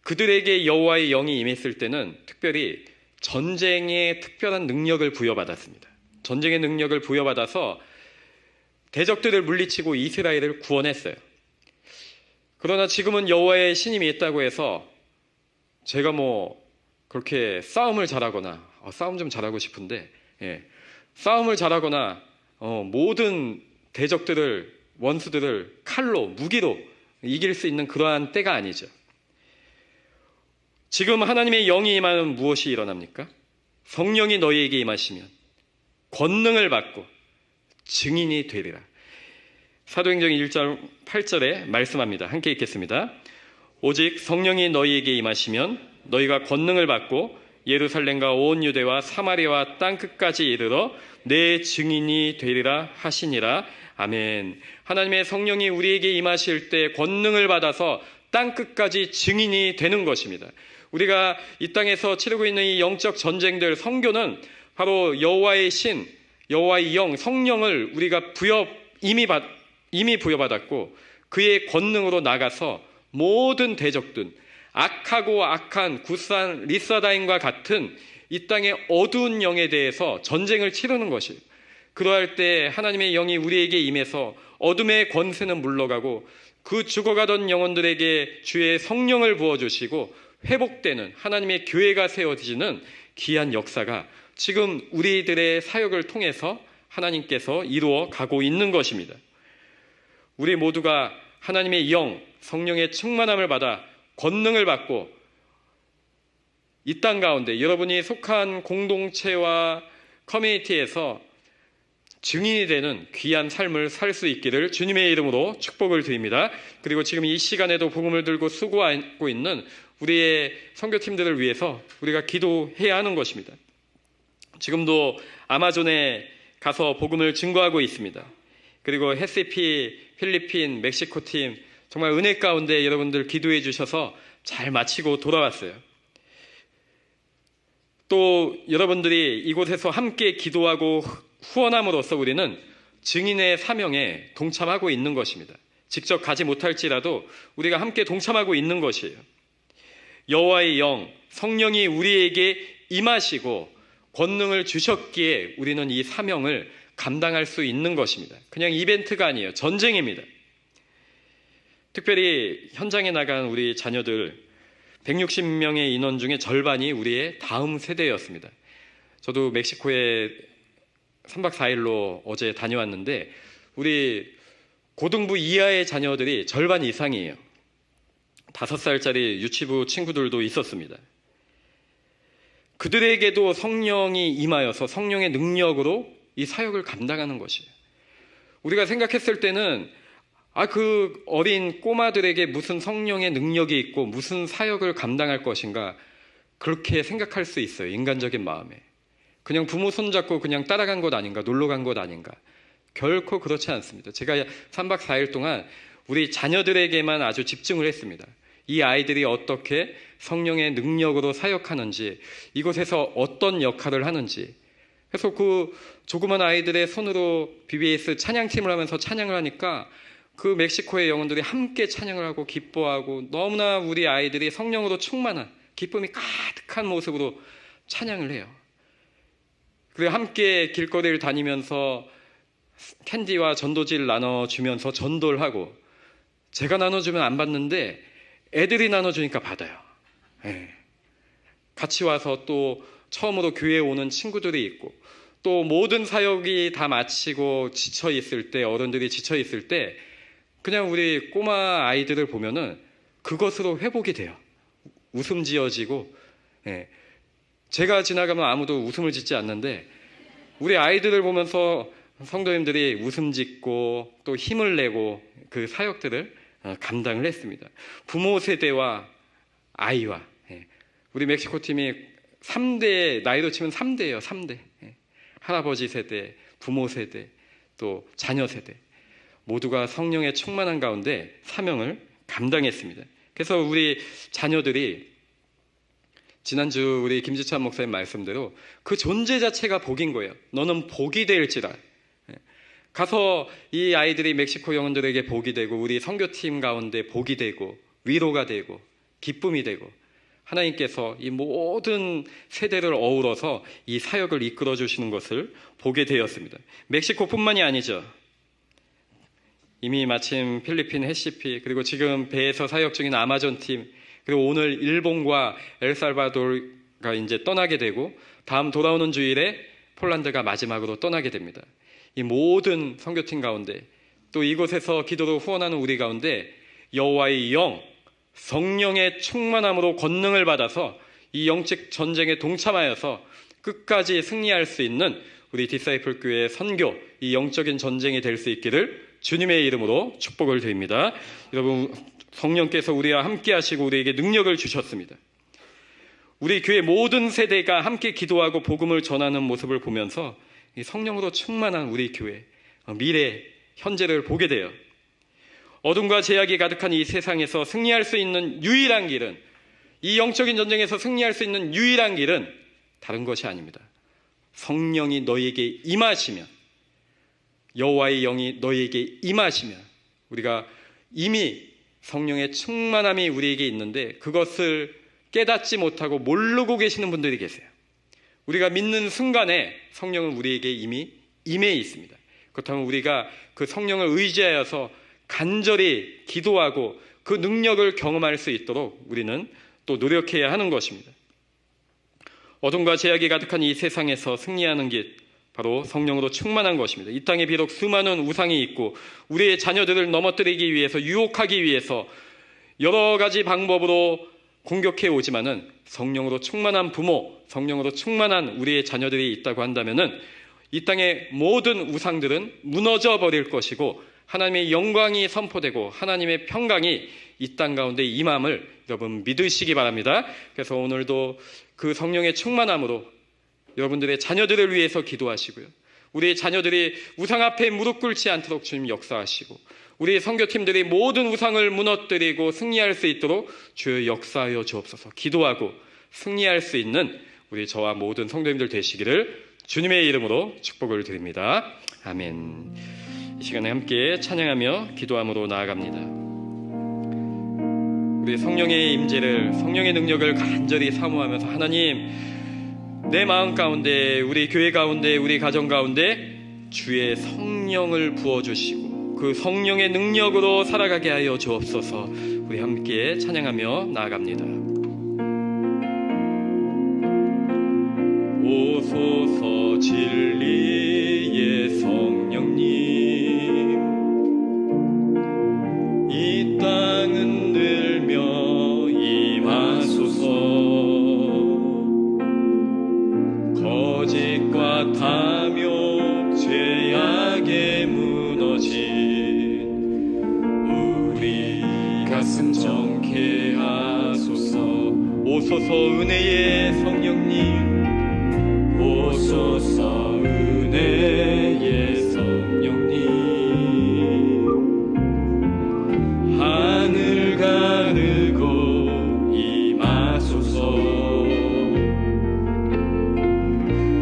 그들에게 여호와의 영이 임했을 때는 특별히 전쟁에 특별한 능력을 부여받았습니다. 전쟁의 능력을 부여받아서 대적들을 물리치고 이스라엘을 구원했어요. 그러나 지금은 여호와의 신임이 있다고 해서 제가 그렇게 싸움을 잘하거나 싸움 좀 잘하고 싶은데 싸움을 잘하거나 모든 대적들을, 원수들을 칼로, 무기로 이길 수 있는 그러한 때가 아니죠. 지금 하나님의 영이 임하면 무엇이 일어납니까? 성령이 너희에게 임하시면 권능을 받고 증인이 되리라. 사도행전 1장 8절에 말씀합니다. 함께 읽겠습니다. 오직 성령이 너희에게 임하시면 너희가 권능을 받고 예루살렘과 온 유대와 사마리아와 땅끝까지 이르러 내 증인이 되리라 하시니라. 아멘. 하나님의 성령이 우리에게 임하실 때 권능을 받아서 땅끝까지 증인이 되는 것입니다. 우리가 이 땅에서 치르고 있는 이 영적 전쟁들, 선교는 바로 여호와의 신, 여호와의 영, 성령을 우리가 이미 부여받았고 그의 권능으로 나가서 모든 대적들, 악하고 악한 구산 리사다임과 같은 이 땅의 어두운 영에 대해서 전쟁을 치르는 것이에요. 그러할 때 하나님의 영이 우리에게 임해서 어둠의 권세는 물러가고 그 죽어가던 영혼들에게 주의 성령을 부어주시고 회복되는 하나님의 교회가 세워지는 귀한 역사가 지금 우리들의 사역을 통해서 하나님께서 이루어 가고 있는 것입니다. 우리 모두가 하나님의 영, 성령의 충만함을 받아 권능을 받고 이 땅 가운데 여러분이 속한 공동체와 커뮤니티에서 증인이 되는 귀한 삶을 살 수 있기를 주님의 이름으로 축복을 드립니다. 그리고 지금 이 시간에도 복음을 들고 수고하고 있는 우리의 선교팀들을 위해서 우리가 기도해야 하는 것입니다. 지금도 아마존에 가서 복음을 증거하고 있습니다. 그리고 해시피, 필리핀, 멕시코 팀 정말 은혜 가운데 여러분들 기도해 주셔서 잘 마치고 돌아왔어요. 또 여러분들이 이곳에서 함께 기도하고 후원함으로써 우리는 증인의 사명에 동참하고 있는 것입니다. 직접 가지 못할지라도 우리가 함께 동참하고 있는 것이에요. 여호와의 영, 성령이 우리에게 임하시고 권능을 주셨기에 우리는 이 사명을 감당할 수 있는 것입니다. 그냥 이벤트가 아니에요. 전쟁입니다. 특별히 현장에 나간 우리 자녀들 160명의 인원 중에 절반이 우리의 다음 세대였습니다. 저도 멕시코에 3박 4일로 어제 다녀왔는데 우리 고등부 이하의 자녀들이 절반 이상이에요. 5살짜리 유치부 친구들도 있었습니다. 그들에게도 성령이 임하여서 성령의 능력으로 이 사역을 감당하는 것이에요. 우리가 생각했을 때는 그 어린 꼬마들에게 무슨 성령의 능력이 있고 무슨 사역을 감당할 것인가, 그렇게 생각할 수 있어요. 인간적인 마음에. 그냥 부모 손잡고 그냥 따라간 것 아닌가, 놀러 간 것 아닌가. 결코 그렇지 않습니다. 제가 3박 4일 동안 우리 자녀들에게만 아주 집중을 했습니다. 이 아이들이 어떻게 성령의 능력으로 사역하는지, 이곳에서 어떤 역할을 하는지. 그래서 그 조그만 아이들의 손으로 BBS 찬양팀을 하면서 찬양을 하니까 그 멕시코의 영혼들이 함께 찬양을 하고 기뻐하고, 너무나 우리 아이들이 성령으로 충만한 기쁨이 가득한 모습으로 찬양을 해요. 그리고 함께 길거리를 다니면서 캔디와 전도지를 나눠주면서 전도를 하고, 제가 나눠주면 안 받는데 애들이 나눠주니까 받아요. 같이 와서 또 처음으로 교회에 오는 친구들이 있고, 또 모든 사역이 다 마치고 지쳐있을 때, 어른들이 지쳐있을 때 그냥 우리 꼬마 아이들을 보면은 그것으로 회복이 돼요. 웃음 지어지고. 제가 지나가면 아무도 웃음을 짓지 않는데 우리 아이들을 보면서 성도님들이 웃음 짓고 또 힘을 내고 그 사역들을 감당을 했습니다. 부모 세대와 아이와, 우리 멕시코 팀이 3대, 나이로 치면 3대예요. 3대. 할아버지 세대, 부모 세대, 또 자녀 세대, 모두가 성령의 충만한 가운데 사명을 감당했습니다. 그래서 우리 자녀들이 지난주 우리 김지찬 목사님 말씀대로 그 존재 자체가 복인 거예요. 너는 복이 될지라. 가서 이 아이들이 멕시코 영혼들에게 복이 되고, 우리 선교팀 가운데 복이 되고, 위로가 되고, 기쁨이 되고, 하나님께서 이 모든 세대를 어우러서 이 사역을 이끌어 주시는 것을 보게 되었습니다. 멕시코뿐만이 아니죠. 이미 마침 필리핀 해시피, 그리고 지금 배에서 사역 중인 아마존 팀, 그리고 오늘 일본과 엘살바도르가 이제 떠나게 되고, 다음 돌아오는 주일에 폴란드가 마지막으로 떠나게 됩니다. 이 모든 선교팀 가운데, 또 이곳에서 기도로 후원하는 우리 가운데 여호와의 영, 성령의 충만함으로 권능을 받아서 이 영적 전쟁에 동참하여서 끝까지 승리할 수 있는 우리 디사이플 교회의 선교, 이 영적인 전쟁이 될 수 있기를 주님의 이름으로 축복을 드립니다. 여러분, 성령께서 우리와 함께 하시고 우리에게 능력을 주셨습니다. 우리 교회 모든 세대가 함께 기도하고 복음을 전하는 모습을 보면서 이 성령으로 충만한 우리 교회, 미래, 현재를 보게 돼요. 어둠과 제약이 가득한 이 세상에서 승리할 수 있는 유일한 길은, 이 영적인 전쟁에서 승리할 수 있는 유일한 길은 다른 것이 아닙니다. 성령이 너희에게 임하시면, 여호와의 영이 너희에게 임하시면, 우리가 이미 성령의 충만함이 우리에게 있는데 그것을 깨닫지 못하고 모르고 계시는 분들이 계세요. 우리가 믿는 순간에 성령은 우리에게 이미 임해 있습니다. 그렇다면 우리가 그 성령을 의지하여서 간절히 기도하고 그 능력을 경험할 수 있도록 우리는 또 노력해야 하는 것입니다. 어둠과 제약이 가득한 이 세상에서 승리하는 길, 바로 성령으로 충만한 것입니다. 이 땅에 비록 수많은 우상이 있고 우리의 자녀들을 넘어뜨리기 위해서, 유혹하기 위해서 여러 가지 방법으로 공격해 오지만은 성령으로 충만한 부모, 성령으로 충만한 우리의 자녀들이 있다고 한다면은 이 땅의 모든 우상들은 무너져 버릴 것이고, 하나님의 영광이 선포되고 하나님의 평강이 이 땅 가운데 임함을 여러분 믿으시기 바랍니다. 그래서 오늘도 그 성령의 충만함으로 여러분들의 자녀들을 위해서 기도하시고요, 우리의 자녀들이 우상 앞에 무릎 꿇지 않도록 주님 역사하시고, 우리 선교팀들이 모든 우상을 무너뜨리고 승리할 수 있도록 주여 역사하여 주옵소서. 기도하고 승리할 수 있는 우리 저와 모든 성도님들 되시기를 주님의 이름으로 축복을 드립니다. 아멘. 이 시간에 함께 찬양하며 기도함으로 나아갑니다. 우리 성령의 임재를, 성령의 능력을 간절히 사모하면서, 하나님, 내 마음 가운데, 우리 교회 가운데, 우리 가정 가운데 주의 성령을 부어주시고 그 성령의 능력으로 살아가게 하여 주옵소서. 우리 함께 찬양하며 나아갑니다. 오소서 진리의 성령님, 이 땅은 들며 임하소서. 거짓과 탐욕 죄악에 무너진 우리 가슴 정케 하소서. 오소서 은혜의 성령님, 오소서 은혜의 성령님, 하늘 가르고 임하소서.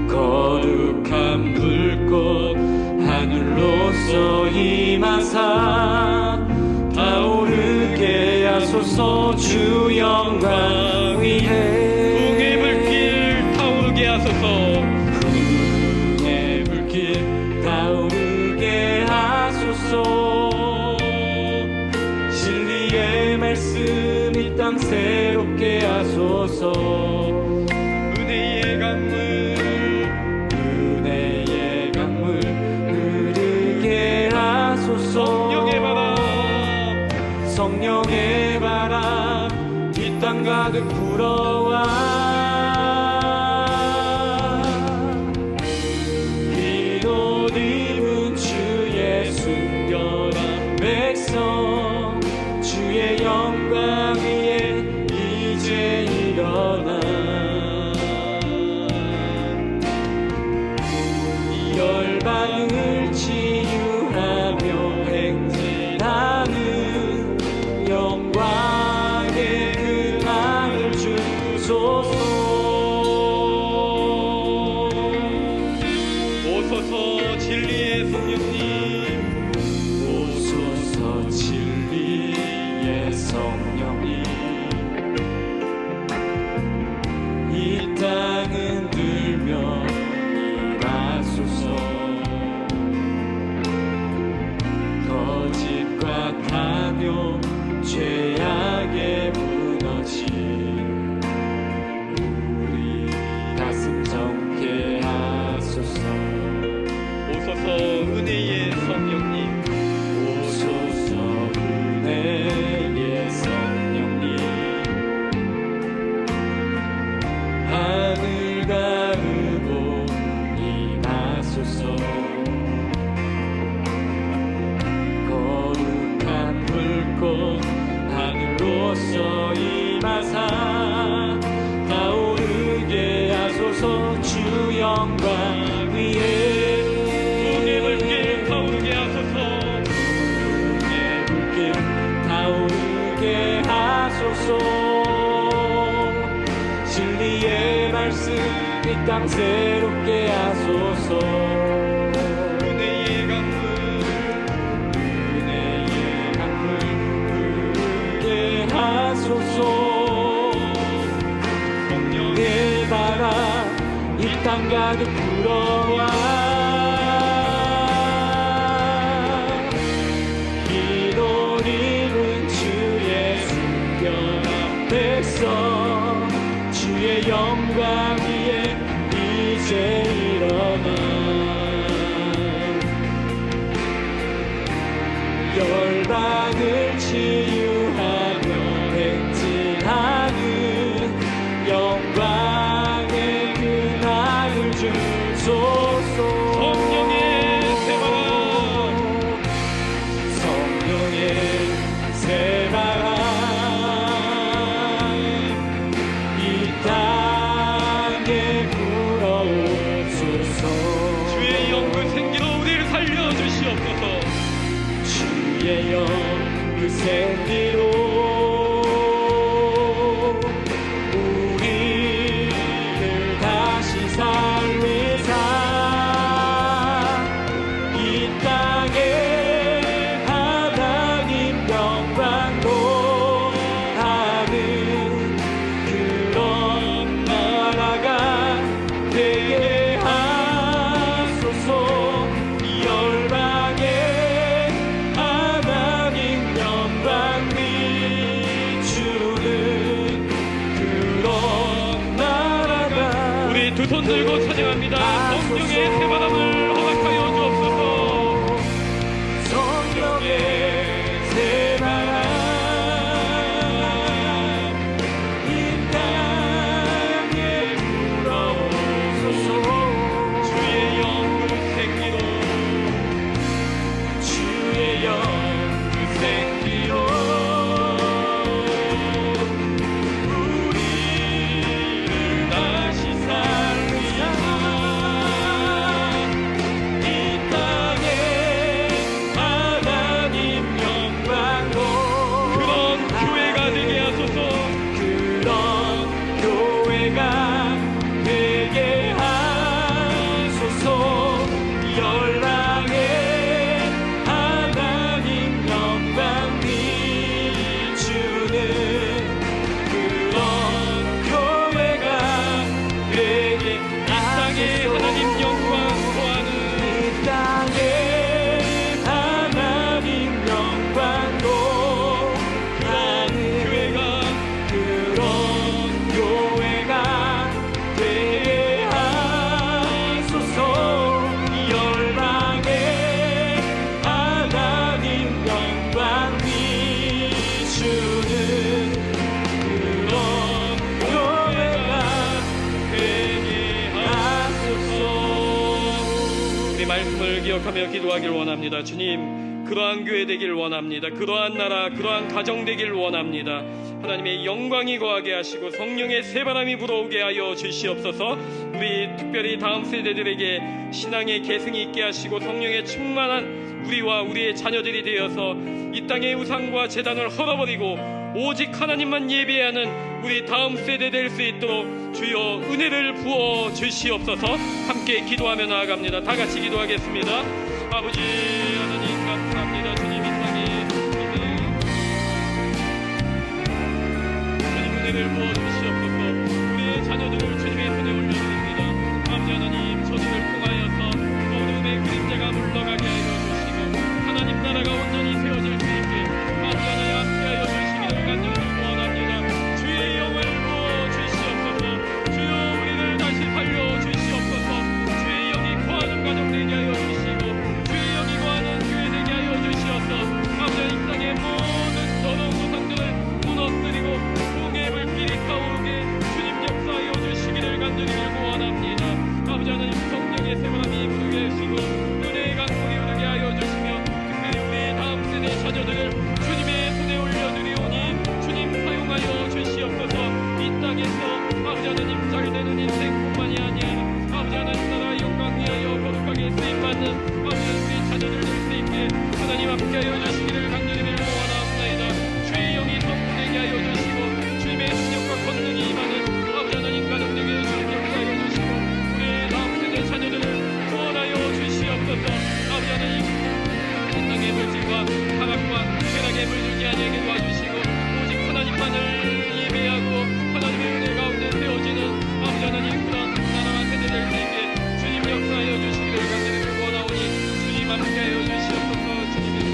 거룩한 불꽃 하늘로서 임하사 타오르게 하소서. 주 영광 위에 풍의 불길 타오르게 하소서. 풍의 불길 타오르게 하소서. 진리의 말씀 이 땅 새롭게 하소서. 은혜의 강물, 은혜의 강물 흐르게 하소서. 성령의 바람, 성령의 바람 이 땅 가득 불어와 흰 옷 입은 주의 순결한 백성, 주의 영광 위에 이제 일어나 이 열방을 치유하며 행진하는 영광의 근황을 주소서. 오소서 진리의 성령님, 오소서 진리의 성령님, 이 땅은 들며 임하소서. 거짓과 탐욕 죄악에 무너진 우리 가슴 정케 하소서. 오소서 은혜의 성령님, 오소서 은혜의 성령님, 하늘 가르고 임하소서. 거룩한 불꽃 하늘로서 임하사 타오르게 하소서. 주 영광 위에 풍의 불길 타오르게 하소서. 풍의 불길 타오르게 하소서. 진리의 말씀 이 땅 새롭게 하소서. 은혜의 강물, 은혜의 강물 흐르게 하소서. 성령의 바람 이 땅 가득 불어와 흰 옷 입은 주의 순결한 백성, 주의 영광 위에 이제 일어나 열방을 치유하며 행진하는 영광의 근황을 주소서. 성령의 새바람, 성령의 새바람 이 땅에 불어오소서. 주의 영 그 생기로 우리를 살려주시옵소서. 주의 영 그 생기로 우리를 다시 살리사 이 땅에 하나님 영광로 하는 그런 나라가 되게 하소서. 들고 찬양합니다. 성령의 새바람을 허락하여 주옵소서. 성령의 새바람 이 땅에 불어오소서. 주의 영그 생기로 주의 영그 생기로 우리를 다시 살리사. 이 땅에 하나님 영광로 그런 교회가 되게 하소서. 그런 교회가 되게 하소서. 열방에 하나님 영광 비추는 그런 교회가 되게 땅에 하나님 영광 구하는 이 땅에 하나님 영광도 하는 교회가 그런 교회가 되게 하소서. 열방에 하나님 영광 비추는 그런 교회가 되게 하소서. 우리 말씀을 기억하며 기도하길 원합니다. 주님, 그러한 교회 되길 원합니다. 그러한 나라, 그러한 가정 되길 원합니다. 하나님의 영광이 거하게 하시고 성령의 새바람이 불어오게 하여 주시옵소서. 우리 특별히 다음 세대들에게 신앙의 계승이 있게 하시고 성령의 충만한 우리와 우리의 자녀들이 되어서 이 땅의 우상과 제단을 헐어버리고 오직 하나님만 예배하는 우리 다음 세대 될 수 있도록 주여 은혜를 부어 주시옵소서. 함께 기도하며 나아갑니다. 다 같이 기도하겠습니다. 아버지 하나님 감사합니다. 주님 이 땅에 주님 은혜를 부어 주시옵소서. 우리의 자녀들을 주님의 손에 올려드립니다. 아버지 하나님, 저들을 통하여서 어둠의 그림자가 물러가게 하여 주시고 하나님 나라가 온전히 세워질 수 있게 아버지 하나님 함께하여 주시기를 간절히 원합니다. 주의 영을 부어 주시옵소서. 주여 우리를 다시 살려 주시옵소서. 주의 영이 거하는 가정 되게 하여 주시고 주의 영이 거하는 교회 되게 하여 주시옵소서. 아버지 이 땅의 모든 더러운 우상들을 무너뜨리고 공의 불길이 타오르게 주님 역사하여 주시기를 간절히 원합니다. 아버지 하나님, 성령의 새바람이 부르게 하시고 은혜의 강물이 흐르게 하여 주시며 특별히 우리 다음 세대 자녀들을 주님의 손에 올려드리오니 주님 사용하여 주시옵소서. 이 땅에서 아버지 하나님 잘되는 인생뿐만이 아니라 아버지 하나님 나라의 영광 위하여 거룩하게 쓰임받는 아버지 우리 자녀들 될 수 있게 하나님 함께하여 주시기를 간절히 원하옵나이다. 주의 영이 성부되게 하여 주시고 주님의 능력과 권능이 임하는 아버지 하나님 가정 되게 주님 역사하여 주시고 우리 다음 세대 자녀들을 구원하여 주시옵소서. 아버지 하나님, 이 땅의 물질과 타락과 쾌락에 물들지 아니하게 도와주시고 오직 하나님만을 예배하고 하나님의 은혜 가운데 세워지는 아버지 하나님 그런 나라와 세대 될 수 있게 주님 역사하여 주시기를 간절히 원하오니 주님 함께하여 주시옵소서. 주님의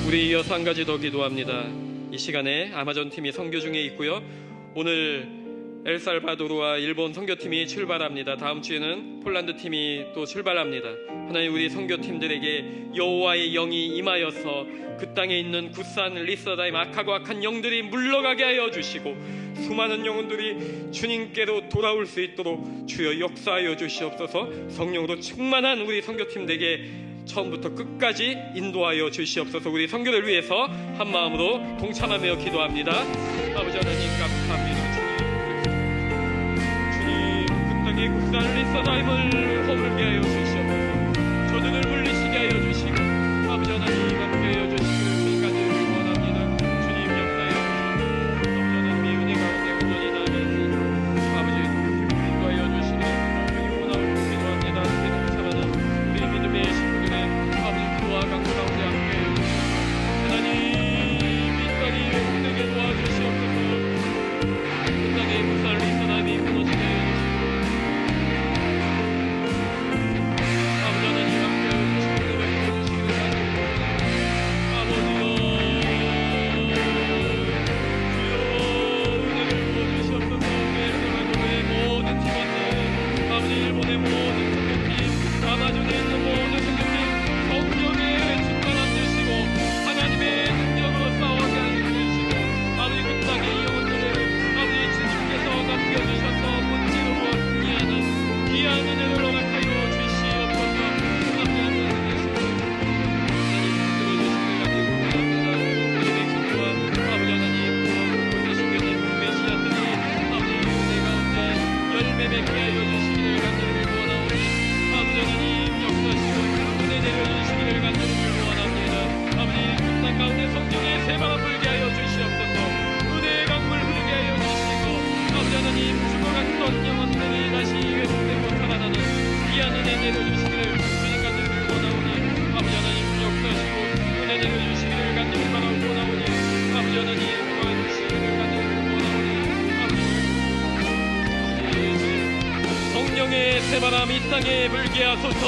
우리 이어서 한 가지 더 기도합니다. 이 시간에 아마존 팀이 선교 중에 있고요. 오늘 엘살바도르와 일본 선교팀이 출발합니다. 다음 주에는 폴란드 팀이 또 출발합니다. 하나님, 우리 선교팀들에게 여호와의 영이 임하여서 그 땅에 있는 굿산 리서다임 악하고 악한 영들이 물러가게 하여 주시고 수많은 영혼들이 주님께로 돌아올 수 있도록 주여 역사하여 주시옵소서. 성령으로 충만한 우리 선교팀들에게 처음부터 끝까지 인도하여 주시옵소서. 우리 선교를 위해서 한 마음으로 동참하며 기도합니다. 아버지 하나님 감사합니다. 주님, 그 땅의 굿산 리서다임을 허물게 하여 주시옵소서. 저들을 물리시게 하여 주시고 아버지 하나님 함께하여 주시기를 간절히 원합니다. 주님 역사하여 주시고 아버지 하나님의 은혜 가운데 온전히 나아가서 아버지 인도하여 주시기를 간절히 원하옵고 기도합니다. 동참하는 우리 믿음의 식구들의 아버지 기도와 강구 가운데 함께하여 주시고 하나님 이 땅이 회복되게 도와주시옵소서. 그 땅의 굿산 리서다임이 무너지게 하여 주시고 아버지 하나님 함께하여 주시기를 간절히 새바람 이 땅에 불게 하소서.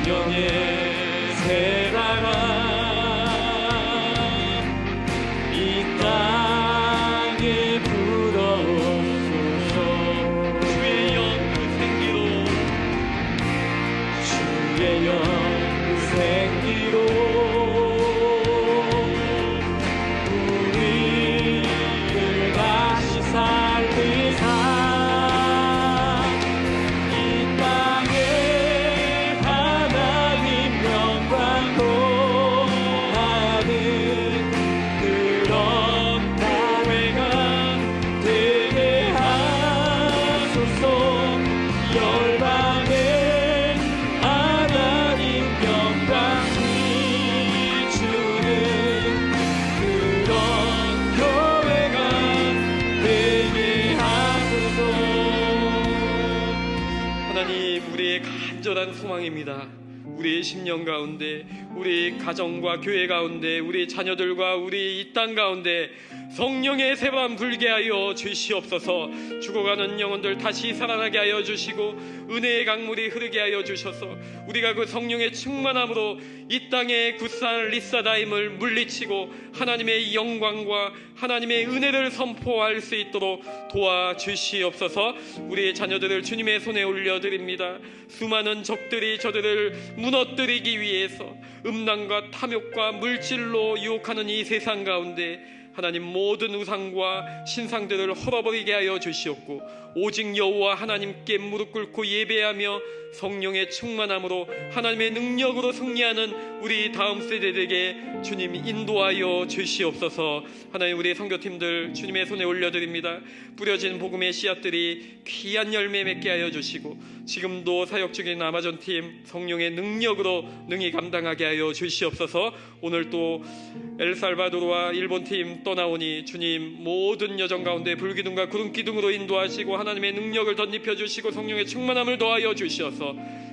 성령의 새바람 이 땅에 불어오소서. 주의 영그 생기로 주의 영그 생기로 우리를 다시 살리사 이 땅에 하나님 영광 도하는 그런 교회가 되게 하소서. 열방에 하나님 영광 비추는 그런 교회가 되게 하소서. 하나님, 우리의 간절한 소망입니다. 우리의 심령 가운데, 우리 가정과 교회 가운데, 우리 자녀들과 우리 이 땅 가운데 성령의 새바람 불게 하여 주시옵소서. 죽어가는 영혼들 다시 살아나게 하여 주시고 은혜의 강물이 흐르게 하여 주셔서 우리가 그 성령의 충만함으로 이 땅의 굳산 리사다임을 물리치고 하나님의 영광과 하나님의 은혜를 선포할 수 있도록 도와주시옵소서. 우리의 자녀들을 주님의 손에 올려드립니다. 수많은 적들이 저들을 무너뜨리기 위해서 음란과 탐욕과 물질로 유혹하는 이 세상 가운데 하나님 모든 우상과 신상들을 헐어버리게 하여 주시옵고 오직 여호와 하나님께 무릎 꿇고 예배하며 성령의 충만함으로 하나님의 능력으로 승리하는 우리 다음 세대들에게 주님 인도하여 주시옵소서. 하나님, 우리 선교팀들 주님의 손에 올려드립니다. 뿌려진 복음의 씨앗들이 귀한 열매 맺게 하여 주시고 지금도 사역 중인 아마존팀 성령의 능력으로 능히 감당하게 하여 주시옵소서. 오늘 또 엘살바도르와 일본팀 떠나오니 주님 모든 여정 가운데 불기둥과 구름기둥으로 인도하시고 하나님의 능력을 덧입혀 주시고 성령의 충만함을 더하여 주시어서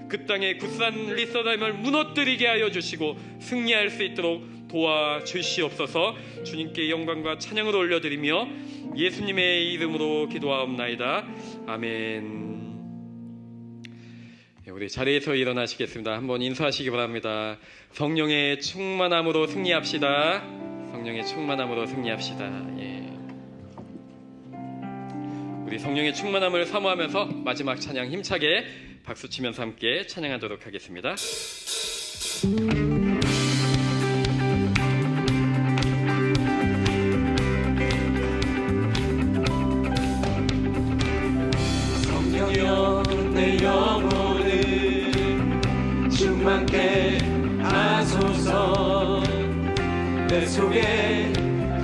그 땅의 굳산 리사다임을 무너뜨리게 하여 주시고 승리할 수 있도록 도와주시옵소서. 주님께 영광과 찬양을 올려드리며 예수님의 이름으로 기도하옵나이다. 아멘. 우리 자리에서 일어나시겠습니다. 한번 인사하시기 바랍니다. 성령의 충만함으로 승리합시다. 성령의 충만함으로 승리합시다. 예. 우리 성령의 충만함을 사모하면서 마지막 찬양 힘차게 박수치면서 함께 찬양하도록 하겠습니다. 성령여 내 영혼을 충만케 하소서. 내 속에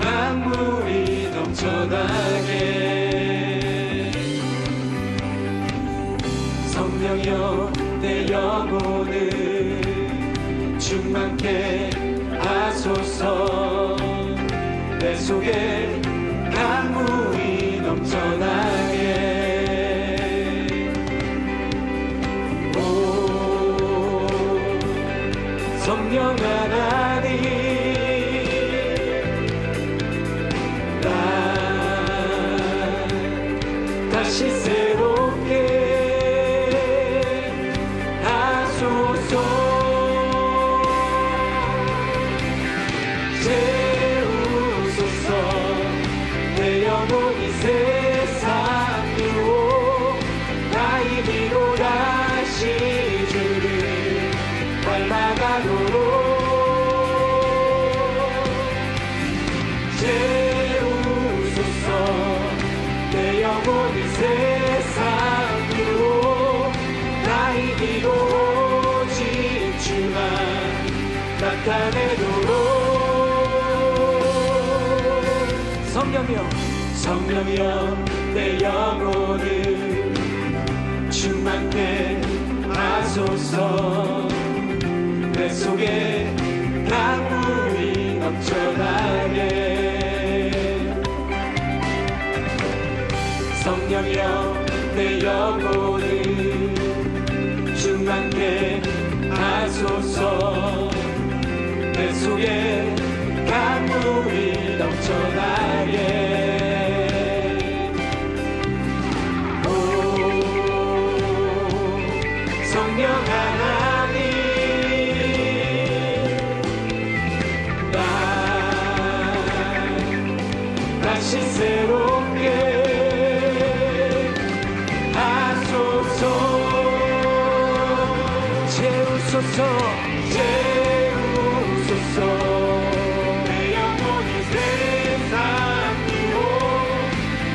강물이 넘쳐나게. 성령여 내 영혼을 충만케 하소서. 내 속에 강물이 넘쳐나게. 성령 하나님, 나 다시 새롭게 하소서. 채우소서. 내 영혼이 세상으로 나의 위로 다시 주를 닮아가도록. 채우소서. 내 영혼이 세상으로 나의 뒤로 오직 주만 나타내도록. 성령이여 내 영혼을 충만케 하소서. 내 속에 강물이 넘쳐나게. 성령이여 내 영혼을 충만케 하소서. 내 속에 강물이 넘쳐나게. 오, 채우소서 내 영혼이 세상 유혹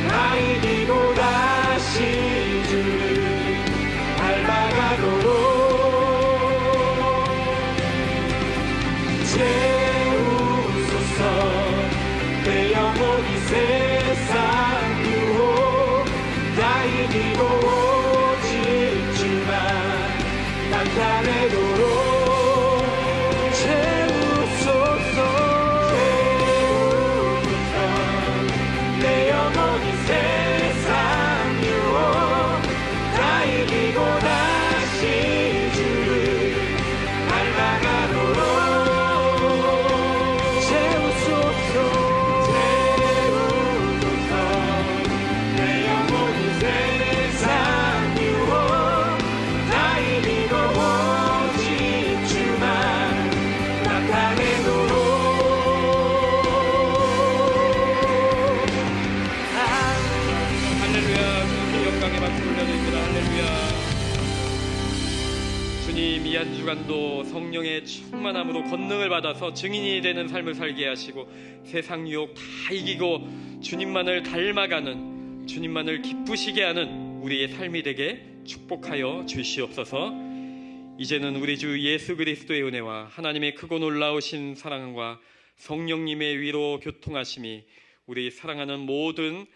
다 이기고 다시 주를 닮아가도록 채우소서 내 영혼이 세상 유혹 다 이기고 오직 주만 나타내도록 채우소서 내 영혼이 세상 유혹 다 이기고 다시 주를 닮아가도록 채우소서 내 영혼이 세상 유혹 다 이기고 오직 주만 나타내도록 할렐루야. 주님께 영광의 박수 올려드립니다. 할렐루야. 주님, 이 한 주간도 성령의 충만함으로 권능을 받아서 증인이 되는 삶을 살게 하시고 세상 유혹 다 이기고 주님만을 닮아가는, 주님만을 기쁘시게 하는 우리의 삶이 되게 축복하여 주시옵소서. 이제는 우리 주 예수 그리스도의 은혜와 하나님의 크고 놀라우신 사랑과 성령님의 위로 교통하심이 우리 사랑하는 모든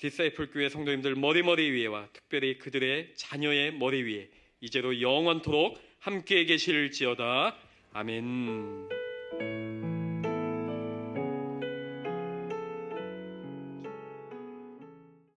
디사이플 교회 성도님들 머리 위에와 특별히 그들의 자녀의 머리 위에 이제로 영원토록 함께 계실지어다. 아멘.